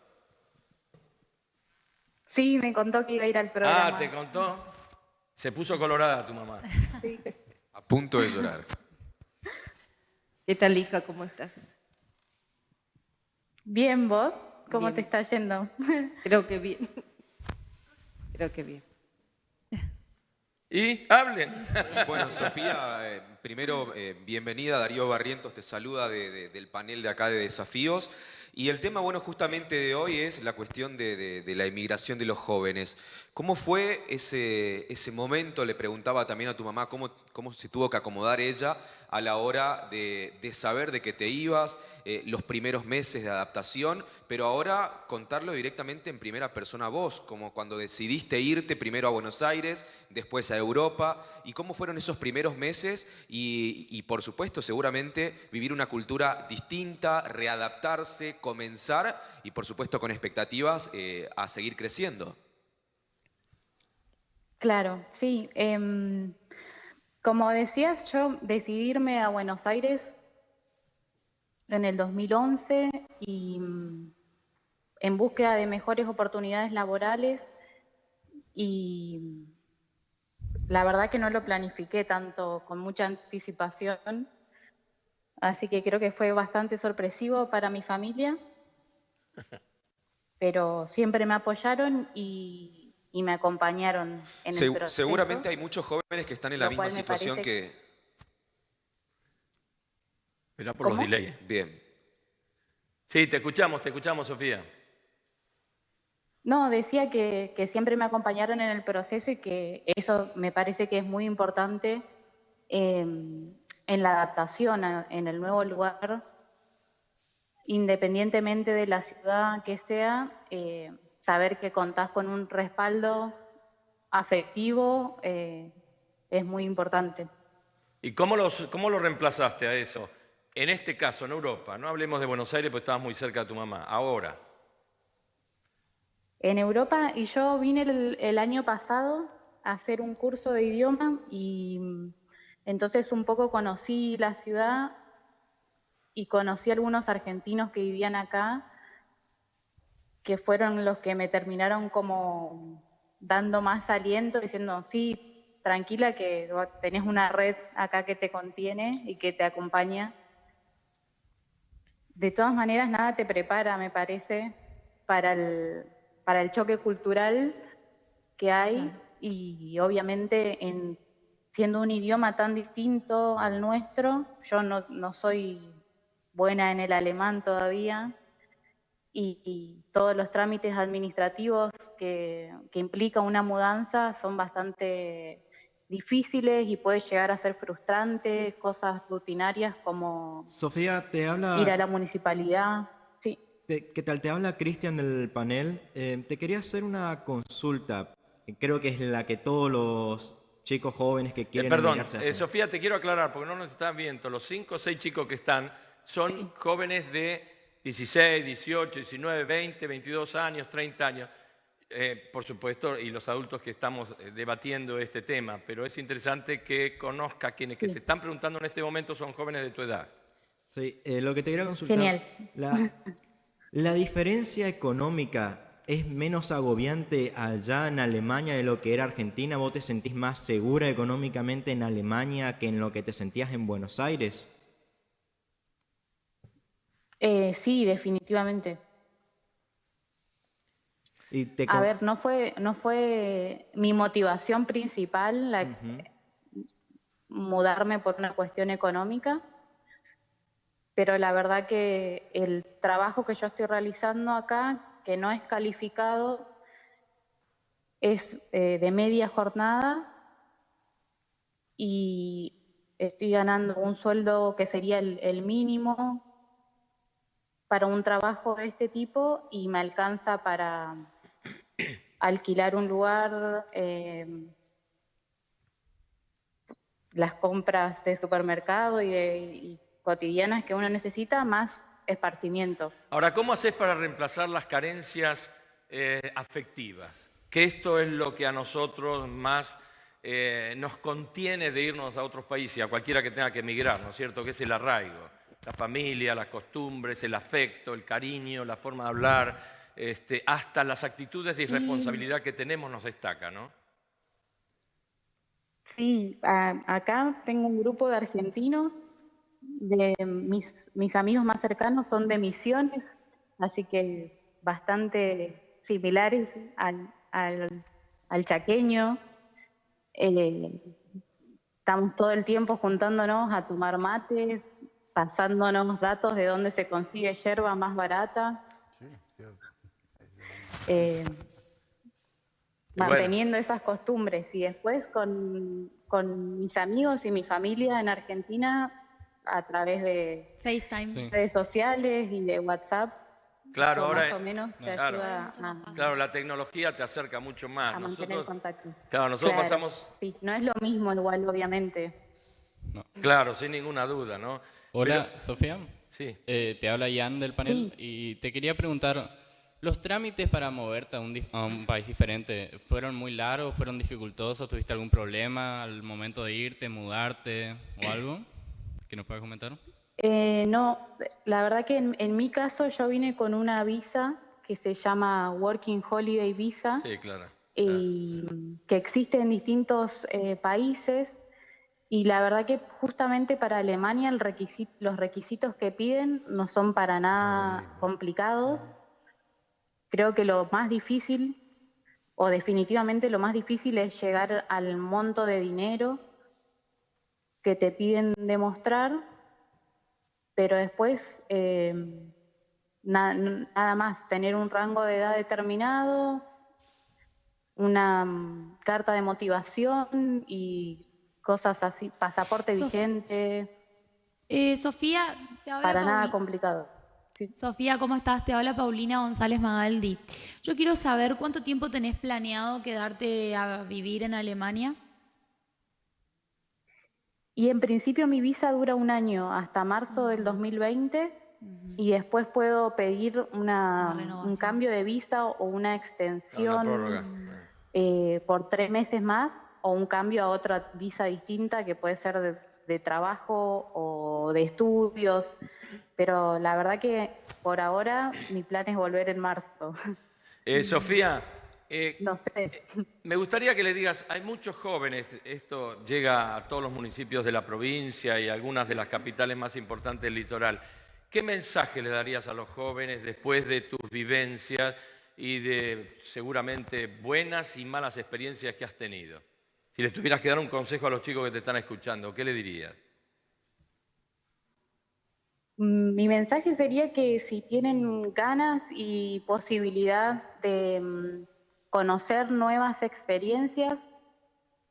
Sí, me contó que iba a ir al programa. Ah, ¿te contó? Se puso colorada tu mamá. Sí. A punto de llorar. ¿Qué tal, hija? ¿Cómo estás? Bien, ¿vos? ¿Cómo Bien. te está yendo? Creo que bien. Creo que bien. Y hablen. Bueno, Sofía, primero, bienvenida. Darío Barrientos te saluda del panel de acá de Desafíos. Y el tema, bueno, justamente de hoy es la cuestión de la inmigración de los jóvenes. ¿Cómo fue ese momento? Le preguntaba también a tu mamá cómo se tuvo que acomodar ella a la hora de saber de que te ibas, los primeros meses de adaptación, pero ahora contarlo directamente en primera persona vos, como cuando decidiste irte primero a Buenos Aires, después a Europa, y cómo fueron esos primeros meses y por supuesto, seguramente vivir una cultura distinta, readaptarse, comenzar y por supuesto con expectativas a seguir creciendo. Claro, sí. Como decías, yo decidí irme a Buenos Aires en el 2011 y en búsqueda de mejores oportunidades laborales y la verdad que no lo planifiqué tanto con mucha anticipación, así que creo que fue bastante sorpresivo para mi familia, pero siempre me apoyaron y me acompañaron en el proceso. Seguramente hay muchos jóvenes que están en la misma situación que... Espera por los delays. Bien. Sí, te escuchamos, Sofía. No, decía que siempre me acompañaron en el proceso y que eso me parece que es muy importante en la adaptación en el nuevo lugar, independientemente de la ciudad que sea, saber que contás con un respaldo afectivo es muy importante. ¿Y cómo lo reemplazaste a eso? En este caso, en Europa, no hablemos de Buenos Aires porque estabas muy cerca de tu mamá. Ahora. En Europa, y yo vine el año pasado a hacer un curso de idioma y entonces un poco conocí la ciudad y conocí a algunos argentinos que vivían acá, que fueron los que me terminaron como dando más aliento, diciendo, sí, tranquila que tenés una red acá que te contiene y que te acompaña. De todas maneras, nada te prepara, me parece, para el choque cultural que hay y obviamente siendo un idioma tan distinto al nuestro, yo no soy buena en el alemán todavía y todos los trámites administrativos que implica una mudanza son bastante difíciles y puede llegar a ser frustrante, cosas rutinarias como Sofía, te habla... ir a la municipalidad. Sí. ¿Qué tal? Te habla Cristian del panel. Te quería hacer una consulta. Creo que es la que todos los chicos jóvenes que quieren Perdón, emigrarse hacia- Sofía, te quiero aclarar, porque no nos estás viendo. Los 5 o 6 chicos que están son jóvenes de 16, 18, 19, 20, 22 años, 30 años. Por supuesto, y los adultos que estamos debatiendo este tema, pero es interesante que conozca quienes que te están preguntando en este momento son jóvenes de tu edad. Sí, lo que te quería consultar. Genial. La diferencia económica es menos agobiante allá en Alemania de lo que era Argentina. ¿Vos te sentís más segura económicamente en Alemania que en lo que te sentías en Buenos Aires? Sí, definitivamente. Y te A ver, no fue mi motivación principal mudarme por una cuestión económica, pero la verdad que el trabajo que yo estoy realizando acá, que no es calificado, es de media jornada y estoy ganando un sueldo que sería el mínimo para un trabajo de este tipo y me alcanza para alquilar un lugar, las compras de supermercado y cotidianas que uno necesita, más esparcimiento. Ahora, ¿cómo haces para reemplazar las carencias afectivas? Que esto es lo que a nosotros más nos contiene de irnos a otros países, a cualquiera que tenga que emigrar, ¿no es cierto? Que es el arraigo, la familia, las costumbres, el afecto, el cariño, la forma de hablar, hasta las actitudes de irresponsabilidad que tenemos nos destaca, ¿no? Sí, acá tengo un grupo de argentinos, de mis amigos más cercanos son de Misiones, así que bastante similares al chaqueño. Estamos todo el tiempo juntándonos a tomar mates, pasándonos datos de dónde se consigue yerba más barata. Sí, cierto. Manteniendo esas costumbres y después con mis amigos y mi familia en Argentina a través de FaceTime, redes sociales y de WhatsApp. Claro, eso ahora más o menos te ayuda claro, la tecnología te acerca mucho más. a mantener contacto. Claro, nosotros pasamos... Sí, no es lo mismo igual, obviamente. Claro, sin ninguna duda, ¿no? Hola, Sofía. Sí. Te habla Jan del panel y te quería preguntar, ¿los trámites para moverte a un país diferente fueron muy largos, fueron dificultosos? ¿Tuviste algún problema al momento de irte, mudarte o algo que nos puedas comentar? No, la verdad que en mi caso yo vine con una visa que se llama Working Holiday Visa, Sí, claro. que existe en distintos países. Y la verdad que justamente para Alemania los requisitos que piden no son para nada complicados. Creo que lo más difícil, o definitivamente lo más difícil, es llegar al monto de dinero que te piden demostrar, pero después nada más, tener un rango de edad determinado, una carta de motivación y cosas así, pasaporte vigente. Sofía, te habla Para nada Pauli. complicado. Sofía, ¿cómo estás? Te habla Paulina González Magaldi. Yo quiero saber cuánto tiempo tenés planeado quedarte a vivir en Alemania. Y en principio mi visa dura un año, hasta marzo del 2020, y después puedo pedir un cambio de visa o una extensión prórroga. por 3 meses más, o un cambio a otra visa distinta que puede ser de trabajo o de estudios. Pero la verdad que por ahora mi plan es volver en marzo. Sofía, No sé. me gustaría que le digas, hay muchos jóvenes, esto llega a todos los municipios de la provincia y algunas de las capitales más importantes del litoral. ¿Qué mensaje le darías a los jóvenes después de tus vivencias y de seguramente buenas y malas experiencias que has tenido? Si les tuvieras que dar un consejo a los chicos que te están escuchando, ¿qué le dirías? Mi mensaje sería que si tienen ganas y posibilidad de conocer nuevas experiencias,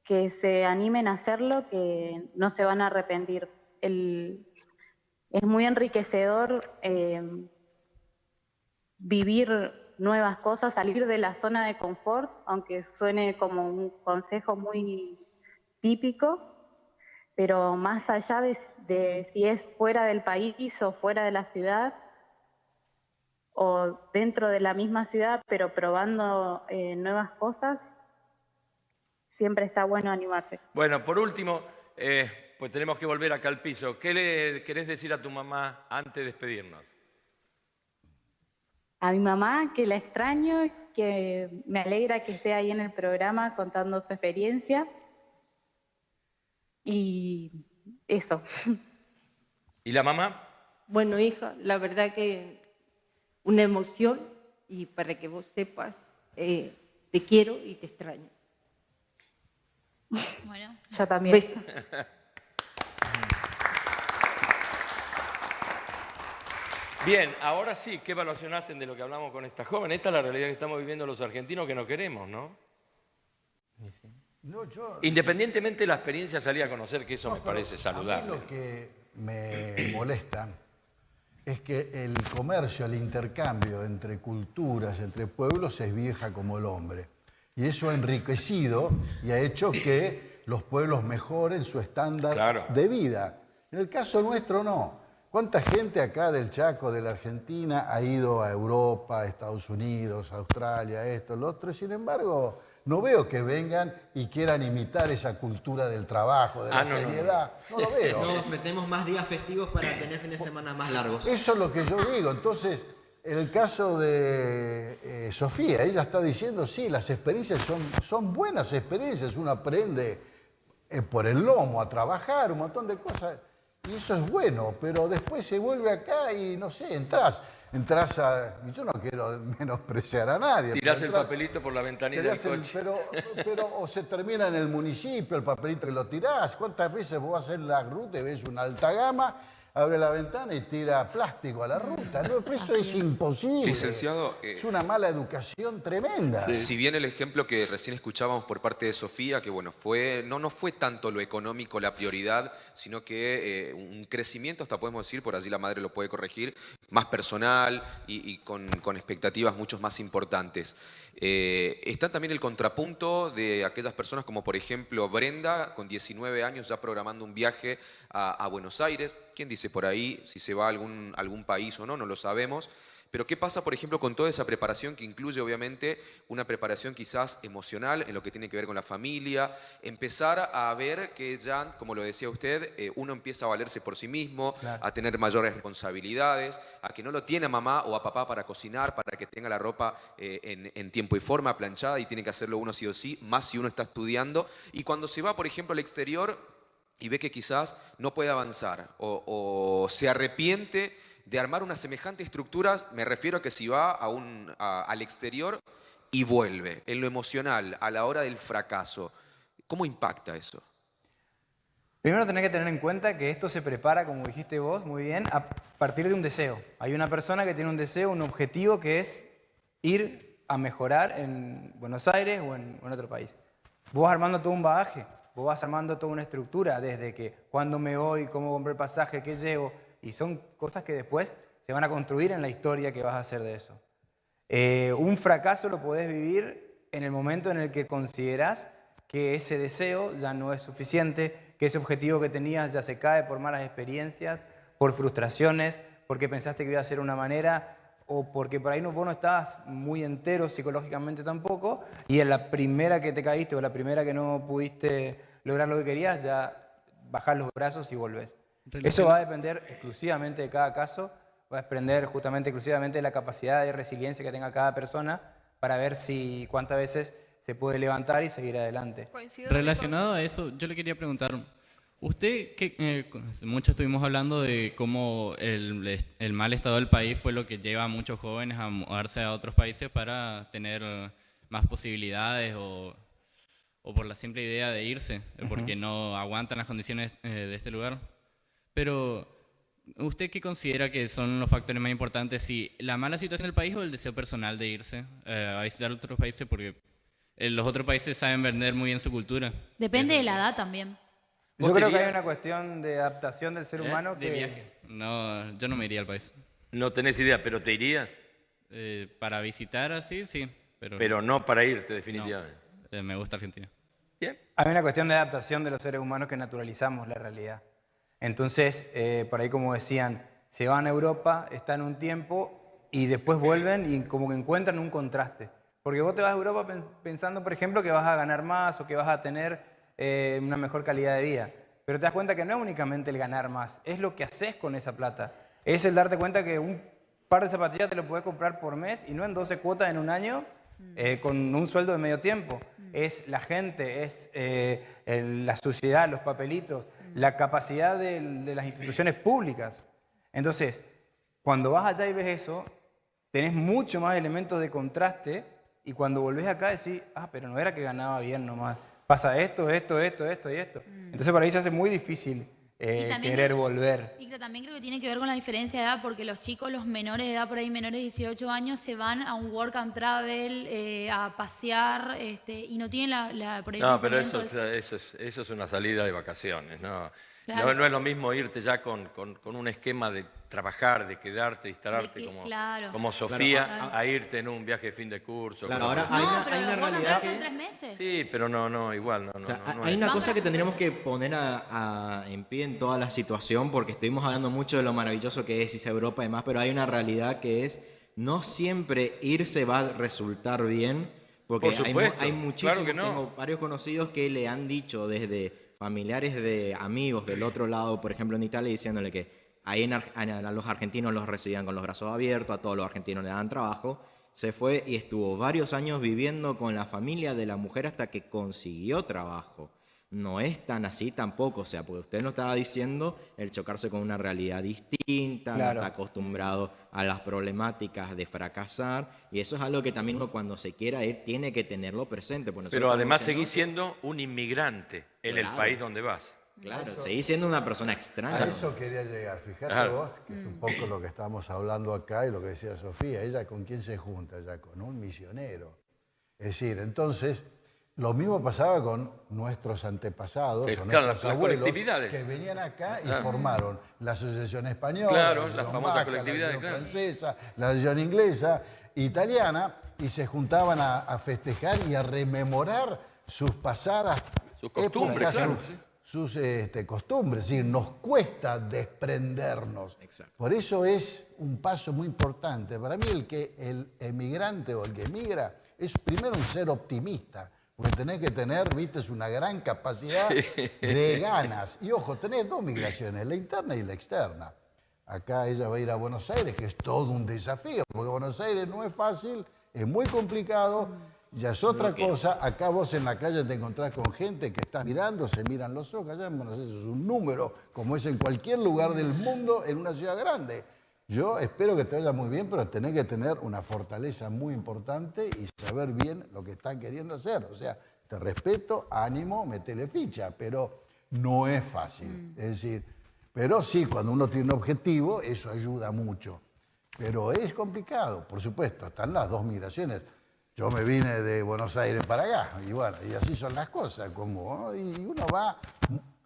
que se animen a hacerlo, que no se van a arrepentir. Es muy enriquecedor vivir nuevas cosas, salir de la zona de confort, aunque suene como un consejo muy típico, pero más allá de si es fuera del país o fuera de la ciudad, o dentro de la misma ciudad, pero probando nuevas cosas, siempre está bueno animarse. Bueno, por último, pues tenemos que volver acá al piso. ¿Qué le querés decir a tu mamá antes de despedirnos? A mi mamá, que la extraño, que me alegra que esté ahí en el programa contando su experiencia. Y eso. ¿Y la mamá? Bueno, hija, la verdad que una emoción, y para que vos sepas, te quiero y te extraño. Bueno, yo también. Beso. Bien, ahora sí, ¿qué evaluación hacen de lo que hablamos con esta joven? Esta es la realidad que estamos viviendo los argentinos que no queremos, ¿no? No, Independientemente de la experiencia, salir a conocer, que eso me parece A saludable. mí lo que me molesta es que el comercio, el intercambio entre culturas, entre pueblos, es vieja como el hombre. Y eso ha enriquecido y ha hecho que los pueblos mejoren su estándar de vida. En el caso nuestro, no. ¿Cuánta gente acá del Chaco, de la Argentina, ha ido a Europa, a Estados Unidos, a Australia, esto, lo otro? Sin embargo, no veo que vengan y quieran imitar esa cultura del trabajo, de la seriedad. No lo veo. Nos metemos más días festivos para tener fines de semana más largos. Eso es lo que yo digo. Entonces, en el caso de Sofía, ella está diciendo, sí, las experiencias son buenas experiencias. Uno aprende por el lomo a trabajar, un montón de cosas. Y eso es bueno, pero después se vuelve acá y, no sé, entras a... Yo no quiero menospreciar a nadie. Tirás el papelito por la ventanilla del coche. Pero o se termina en el municipio el papelito que lo tirás. ¿Cuántas veces vos vas a hacer la ruta y ves una alta gama, abre la ventana y tira plástico a la ruta? No, eso es imposible. Licenciado, es una mala educación tremenda. Si bien el ejemplo que recién escuchábamos por parte de Sofía, que bueno, no fue tanto lo económico la prioridad, sino que un crecimiento, hasta podemos decir, por allí la madre lo puede corregir, más personal y con expectativas mucho más importantes. Está también el contrapunto de aquellas personas como por ejemplo Brenda, con 19 años ya programando un viaje a Buenos Aires. ¿Quién dice por ahí si se va a algún país o no? No lo sabemos. Pero ¿qué pasa, por ejemplo, con toda esa preparación que incluye, obviamente, una preparación quizás emocional en lo que tiene que ver con la familia? Empezar a ver que ya, como lo decía usted, uno empieza a valerse por sí mismo, a tener mayores responsabilidades, a que no lo tiene a mamá o a papá para cocinar, para que tenga la ropa en tiempo y forma, planchada, y tiene que hacerlo uno sí o sí, más si uno está estudiando. Y cuando se va, por ejemplo, al exterior y ve que quizás no puede avanzar o se arrepiente de armar una semejante estructura, me refiero a que si va al exterior y vuelve, en lo emocional, a la hora del fracaso, ¿cómo impacta eso? Primero tenés que tener en cuenta que esto se prepara, como dijiste vos, muy bien, a partir de un deseo. Hay una persona que tiene un deseo, un objetivo que es ir a mejorar en Buenos Aires o en otro país. Vos vas armando todo un bagaje, vos vas armando toda una estructura, desde que cuándo me voy, cómo compré el pasaje, qué llevo. Y son cosas que después se van a construir en la historia que vas a hacer de eso. Un fracaso lo podés vivir en el momento en el que considerás que ese deseo ya no es suficiente, que ese objetivo que tenías ya se cae por malas experiencias, por frustraciones, porque pensaste que iba a ser una manera, o porque por ahí vos no estabas muy entero psicológicamente tampoco, y en la primera que te caíste o la primera que no pudiste lograr lo que querías, ya bajás los brazos y volvés. Eso va a depender exclusivamente de cada caso, va a depender justamente exclusivamente de la capacidad de resiliencia que tenga cada persona para ver cuántas veces se puede levantar y seguir adelante. Relacionado a eso, yo le quería preguntar, usted, mucho estuvimos hablando de cómo el mal estado del país fue lo que lleva a muchos jóvenes a mudarse a otros países para tener más posibilidades o por la simple idea de irse, porque no aguantan las condiciones de este lugar. Pero, ¿usted qué considera que son los factores más importantes? ¿Si la mala situación del país o el deseo personal de irse a visitar otros países? Porque los otros países saben vender muy bien su cultura. Depende de la edad también. Yo creo que hay una cuestión de adaptación del ser humano de viaje. No, yo no me iría al país. No tenés idea, pero ¿te irías? Para visitar así, sí. Pero no para irte, definitivamente. No, me gusta Argentina. Bien. Hay una cuestión de adaptación de los seres humanos que naturalizamos la realidad. Entonces, por ahí como decían, se van a Europa, están un tiempo y después vuelven y como que encuentran un contraste. Porque vos te vas a Europa pensando, por ejemplo, que vas a ganar más o que vas a tener una mejor calidad de vida. Pero te das cuenta que no es únicamente el ganar más, es lo que haces con esa plata. Es el darte cuenta que un par de zapatillas te lo puedes comprar por mes y no en 12 cuotas en un año con un sueldo de medio tiempo. Es la gente, es la sociedad, los papelitos, la capacidad de las instituciones públicas. Entonces, cuando vas allá y ves eso, tenés mucho más elementos de contraste y cuando volvés acá decís, pero no era que ganaba bien nomás. Pasa esto, esto, esto, esto y esto. Entonces, por ahí se hace muy difícil querer volver. Y que también creo que tiene que ver con la diferencia de edad, porque los chicos, los menores de edad, por ahí menores de 18 años, se van a un work and travel, a pasear, y no tienen por ahí No, pero pensamiento eso es una salida de vacaciones, ¿no? Claro. No es lo mismo irte ya con un esquema de trabajar, de quedarte, de instalarte claro. como Sofía, Claro. a irte en un viaje de fin de curso. Claro, como- ahora hay una realidad son 3 meses. Sí, pero no, igual. O sea, no hay es. una cosa que tendríamos que poner en pie en toda la situación, porque estuvimos hablando mucho de lo maravilloso que es irse a Europa y demás, pero hay una realidad que es, no siempre irse va a resultar bien, porque Por supuesto, hay muchísimos, claro que no. tengo varios conocidos que le han dicho desde familiares de amigos del otro lado, por ejemplo en Italia, diciéndole que ahí a los argentinos los recibían con los brazos abiertos, a todos los argentinos le daban trabajo. Se fue y estuvo varios años viviendo con la familia de la mujer hasta que consiguió trabajo. No es tan así tampoco, o sea, porque usted nos estaba diciendo el chocarse con una realidad distinta, Claro. no está acostumbrado a las problemáticas de fracasar, y eso es algo que también uno cuando se quiera ir tiene que tenerlo presente. Pues nosotros Pero además estamos seguís siendo un inmigrante en el Claro. país donde vas. Claro, seguís siendo una persona extraña. A eso quería llegar. Fíjate Claro. vos, que es un poco lo que estamos hablando acá y lo que decía Sofía. ¿Ella con quién se junta? Ella con un misionero. Es decir, entonces, lo mismo pasaba con nuestros antepasados, Sí, o claro, nuestros las abuelos, colectividades. que venían acá y Ah. formaron la Asociación Española, Claro, la las Asociación famosas Vasca, colectividades, la claro. Asociación francesa, la Asociación inglesa, italiana, y se juntaban a festejar y a rememorar sus pasadas Sus costumbres, épocas, claro, sus costumbres. Es decir, nos cuesta desprendernos. Por eso es un paso muy importante. Para mí el emigrante o el que emigra es primero un ser optimista, porque tenés que tener, viste, es una gran capacidad de ganas. Y ojo, tenés dos migraciones, la interna y la externa. Acá ella va a ir a Buenos Aires, que es todo un desafío, porque Buenos Aires no es fácil, es muy complicado, ya es otra cosa. Acá vos en la calle te encontrás con gente que está mirando, se miran los ojos. Allá en Buenos Aires es un número, como es en cualquier lugar del mundo, en una ciudad grande. Yo espero que te vaya muy bien, pero tenés que tener una fortaleza muy importante y saber bien lo que están queriendo hacer. O sea, te respeto, ánimo, metele ficha, pero no es fácil. Es decir, pero sí, cuando uno tiene un objetivo, eso ayuda mucho. Pero es complicado, por supuesto, están las dos migraciones. Yo me vine de Buenos Aires para acá, y bueno, y así son las cosas, como, y uno va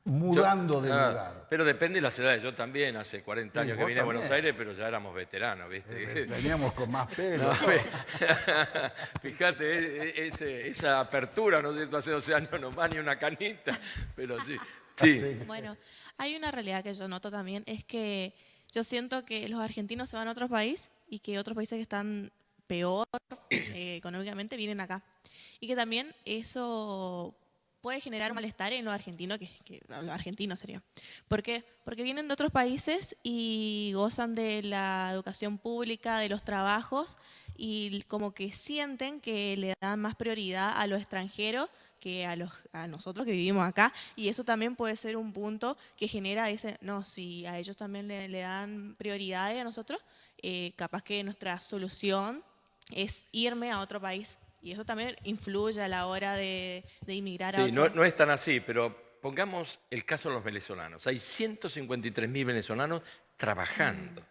mudando de lugar. Pero depende de las edades. Yo también hace 40 Sí, años que vos vine a Buenos también. Aires, pero ya éramos veteranos, ¿viste? Veníamos con más pelo. No, fíjate, esa apertura, ¿no es cierto? Hace 12 años nomás ni una canita, pero sí. Sí. Bueno, hay una realidad que yo noto también, es que yo siento que los argentinos se van a otro país y que otros países que están peor económicamente vienen acá. Y que también eso puede generar malestar en los argentinos, que los argentinos sería. ¿Por qué? Porque vienen de otros países y gozan de la educación pública, de los trabajos, y como que sienten que le dan más prioridad a los extranjeros que a nosotros que vivimos acá, y eso también puede ser un punto que genera ese, no, si a ellos también le dan prioridad a nosotros, capaz que nuestra solución es irme a otro país, y eso también influye a la hora de inmigrar a Sí, otro. no es tan así, pero pongamos el caso de los venezolanos. Hay 153.000 venezolanos trabajando.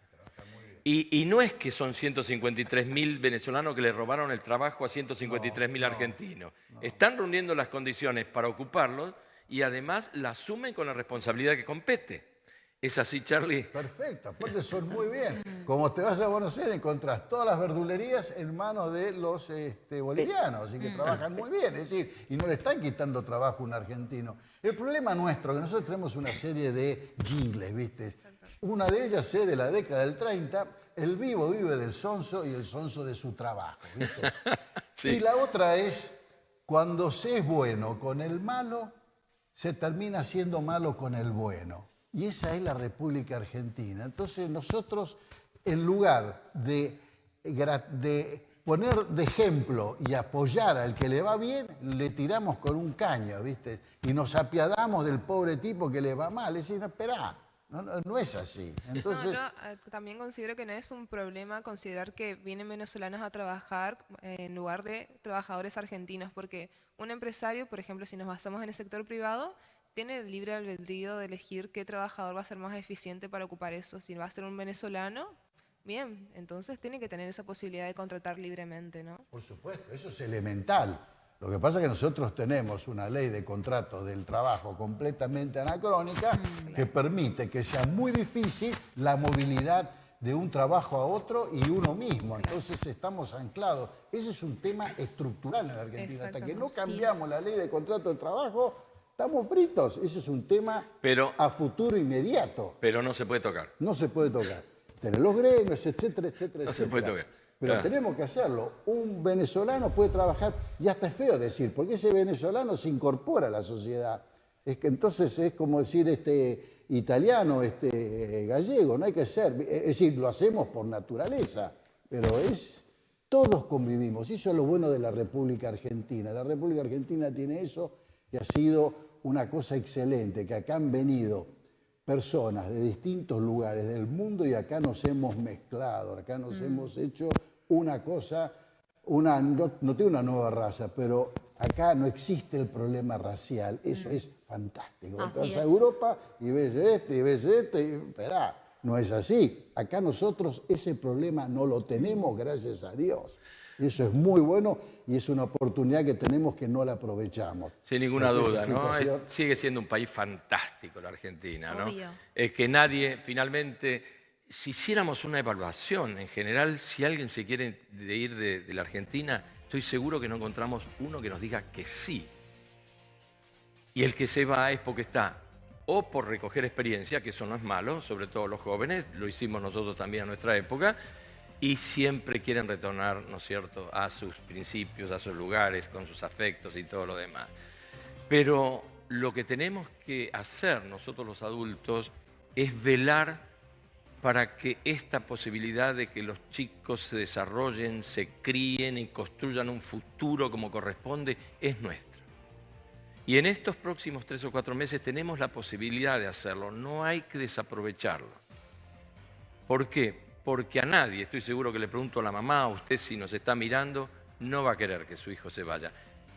Y no es que son 153.000 venezolanos que le robaron el trabajo a 153.000 argentinos. Están reuniendo las condiciones para ocuparlos y además la asumen con la responsabilidad que compete. ¿Es así, Charlie? Perfecto, aparte son muy bien. Como te vas a Buenos Aires, encontrás todas las verdulerías en manos de los bolivianos, así que trabajan muy bien, es decir, y no le están quitando trabajo a un argentino. El problema nuestro, que nosotros tenemos una serie de jingles, ¿viste? Una de ellas es de la década del 30, el vivo vive del sonso y el sonso de su trabajo, ¿viste? Sí. Y la otra es, cuando se es bueno con el malo, se termina siendo malo con el bueno. Y esa es la República Argentina. Entonces nosotros, en lugar de poner de ejemplo y apoyar al que le va bien, le tiramos con un caño, ¿viste? Y nos apiadamos del pobre tipo que le va mal. Es decir, no, esperá, no es así. Entonces, yo también considero que no es un problema considerar que vienen venezolanos a trabajar en lugar de trabajadores argentinos, porque un empresario, por ejemplo, si nos basamos en el sector privado, tiene el libre albedrío de elegir qué trabajador va a ser más eficiente para ocupar eso. Si va a ser un venezolano, bien, entonces tiene que tener esa posibilidad de contratar libremente, ¿no? Por supuesto, eso es elemental. Lo que pasa es que nosotros tenemos una ley de contrato del trabajo completamente anacrónica que permite que sea muy difícil la movilidad de un trabajo a otro y uno mismo. Entonces estamos anclados. Ese es un tema estructural en la Argentina. Hasta que no cambiamos la ley de contrato de trabajo, estamos fritos. Ese es un tema a futuro inmediato. Pero no se puede tocar. No se puede tocar. Tener los gremios, etcétera, etcétera, no se puede tocar. Pero tenemos que hacerlo. Un venezolano puede trabajar, y hasta es feo decir, porque ese venezolano se incorpora a la sociedad. Es que entonces es como decir italiano, gallego, no hay que ser. Es decir, lo hacemos por naturaleza, pero todos convivimos. Y eso es lo bueno de la República Argentina. La República Argentina tiene eso y ha sido una cosa excelente, que acá han venido personas de distintos lugares del mundo y acá nos hemos mezclado, acá nos hemos hecho una cosa, no tengo una nueva raza, pero acá no existe el problema racial, eso es fantástico. Vas a Europa y ves y esperá, no es así. Acá nosotros ese problema no lo tenemos, gracias a Dios. Eso es muy bueno y es una oportunidad que tenemos que no la aprovechamos. Sin ninguna duda, ¿no? Sigue siendo un país fantástico la Argentina, ¿no? Es que nadie, finalmente, si hiciéramos una evaluación en general, si alguien se quiere ir de la Argentina, estoy seguro que no encontramos uno que nos diga que sí. Y el que se va es porque está o por recoger experiencia, que eso no es malo, sobre todo los jóvenes, lo hicimos nosotros también a nuestra época, y siempre quieren retornar, ¿no es cierto?, a sus principios, a sus lugares, con sus afectos y todo lo demás. Pero lo que tenemos que hacer nosotros los adultos es velar para que esta posibilidad de que los chicos se desarrollen, se críen y construyan un futuro como corresponde, es nuestra. Y en estos próximos 3 o 4 meses tenemos la posibilidad de hacerlo, no hay que desaprovecharlo. ¿Por qué? Porque a nadie, estoy seguro que le pregunto a la mamá, a usted si nos está mirando, no va a querer que su hijo se vaya.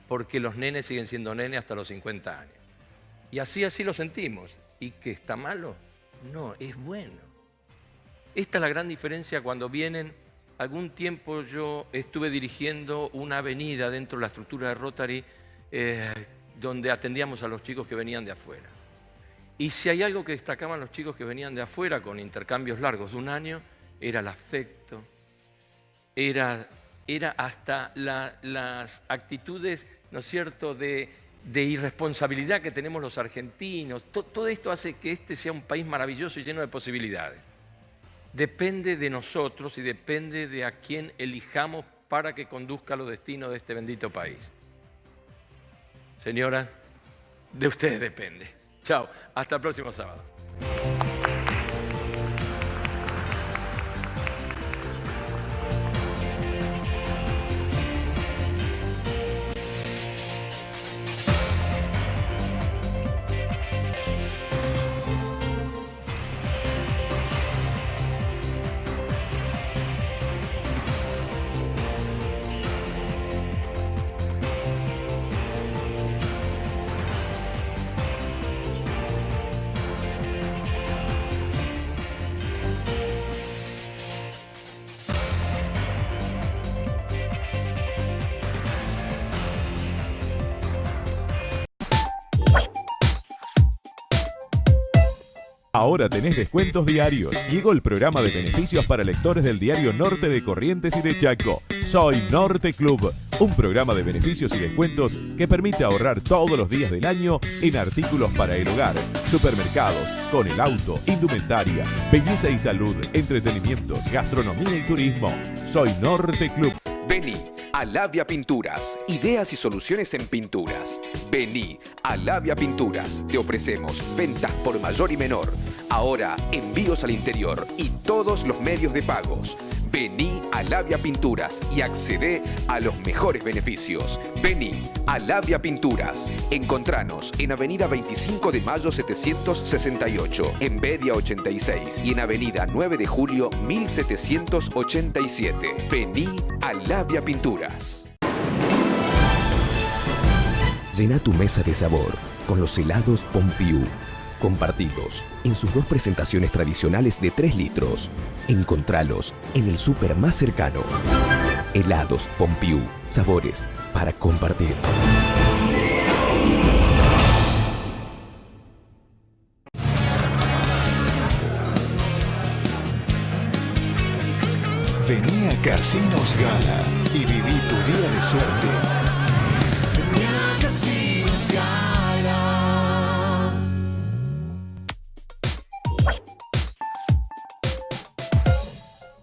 Porque los nenes siguen siendo nenes hasta los 50 años. Y así lo sentimos. ¿Y que está malo? No, es bueno. Esta es la gran diferencia cuando vienen. Algún tiempo yo estuve dirigiendo una avenida dentro de la estructura de Rotary donde atendíamos a los chicos que venían de afuera. Y si hay algo que destacaban los chicos que venían de afuera con intercambios largos de 1 año, era el afecto, era hasta las actitudes, ¿no es cierto?, de irresponsabilidad que tenemos los argentinos. Todo esto hace que este sea un país maravilloso y lleno de posibilidades. Depende de nosotros y depende de a quién elijamos para que conduzca los destinos de este bendito país. Señora, de ustedes depende. Chao, hasta el próximo sábado. Ahora tenés descuentos diarios. Llegó el programa de beneficios para lectores del diario Norte de Corrientes y de Chaco. Soy Norte Club, un programa de beneficios y descuentos que permite ahorrar todos los días del año en artículos para el hogar, supermercados, con el auto, indumentaria, belleza y salud, entretenimientos, gastronomía y turismo. Soy Norte Club. Vení a Labia Pinturas, ideas y soluciones en pinturas. Vení a Labia Pinturas, te ofrecemos ventas por mayor y menor. Ahora envíos al interior y todos los medios de pagos. Vení a Labia Pinturas y accedé a los mejores beneficios. Vení a Labia Pinturas. Encontranos en Avenida 25 de Mayo 768, en Bedia 86 y en Avenida 9 de Julio 1787. Vení a Labia Pinturas. Llena tu mesa de sabor con los helados Pompiú. Compartidos en sus dos presentaciones tradicionales de 3 litros. Encontralos en el súper más cercano. Helados Pompiú. Sabores para compartir. Vení a Casinos Gala y viví tu día de suerte.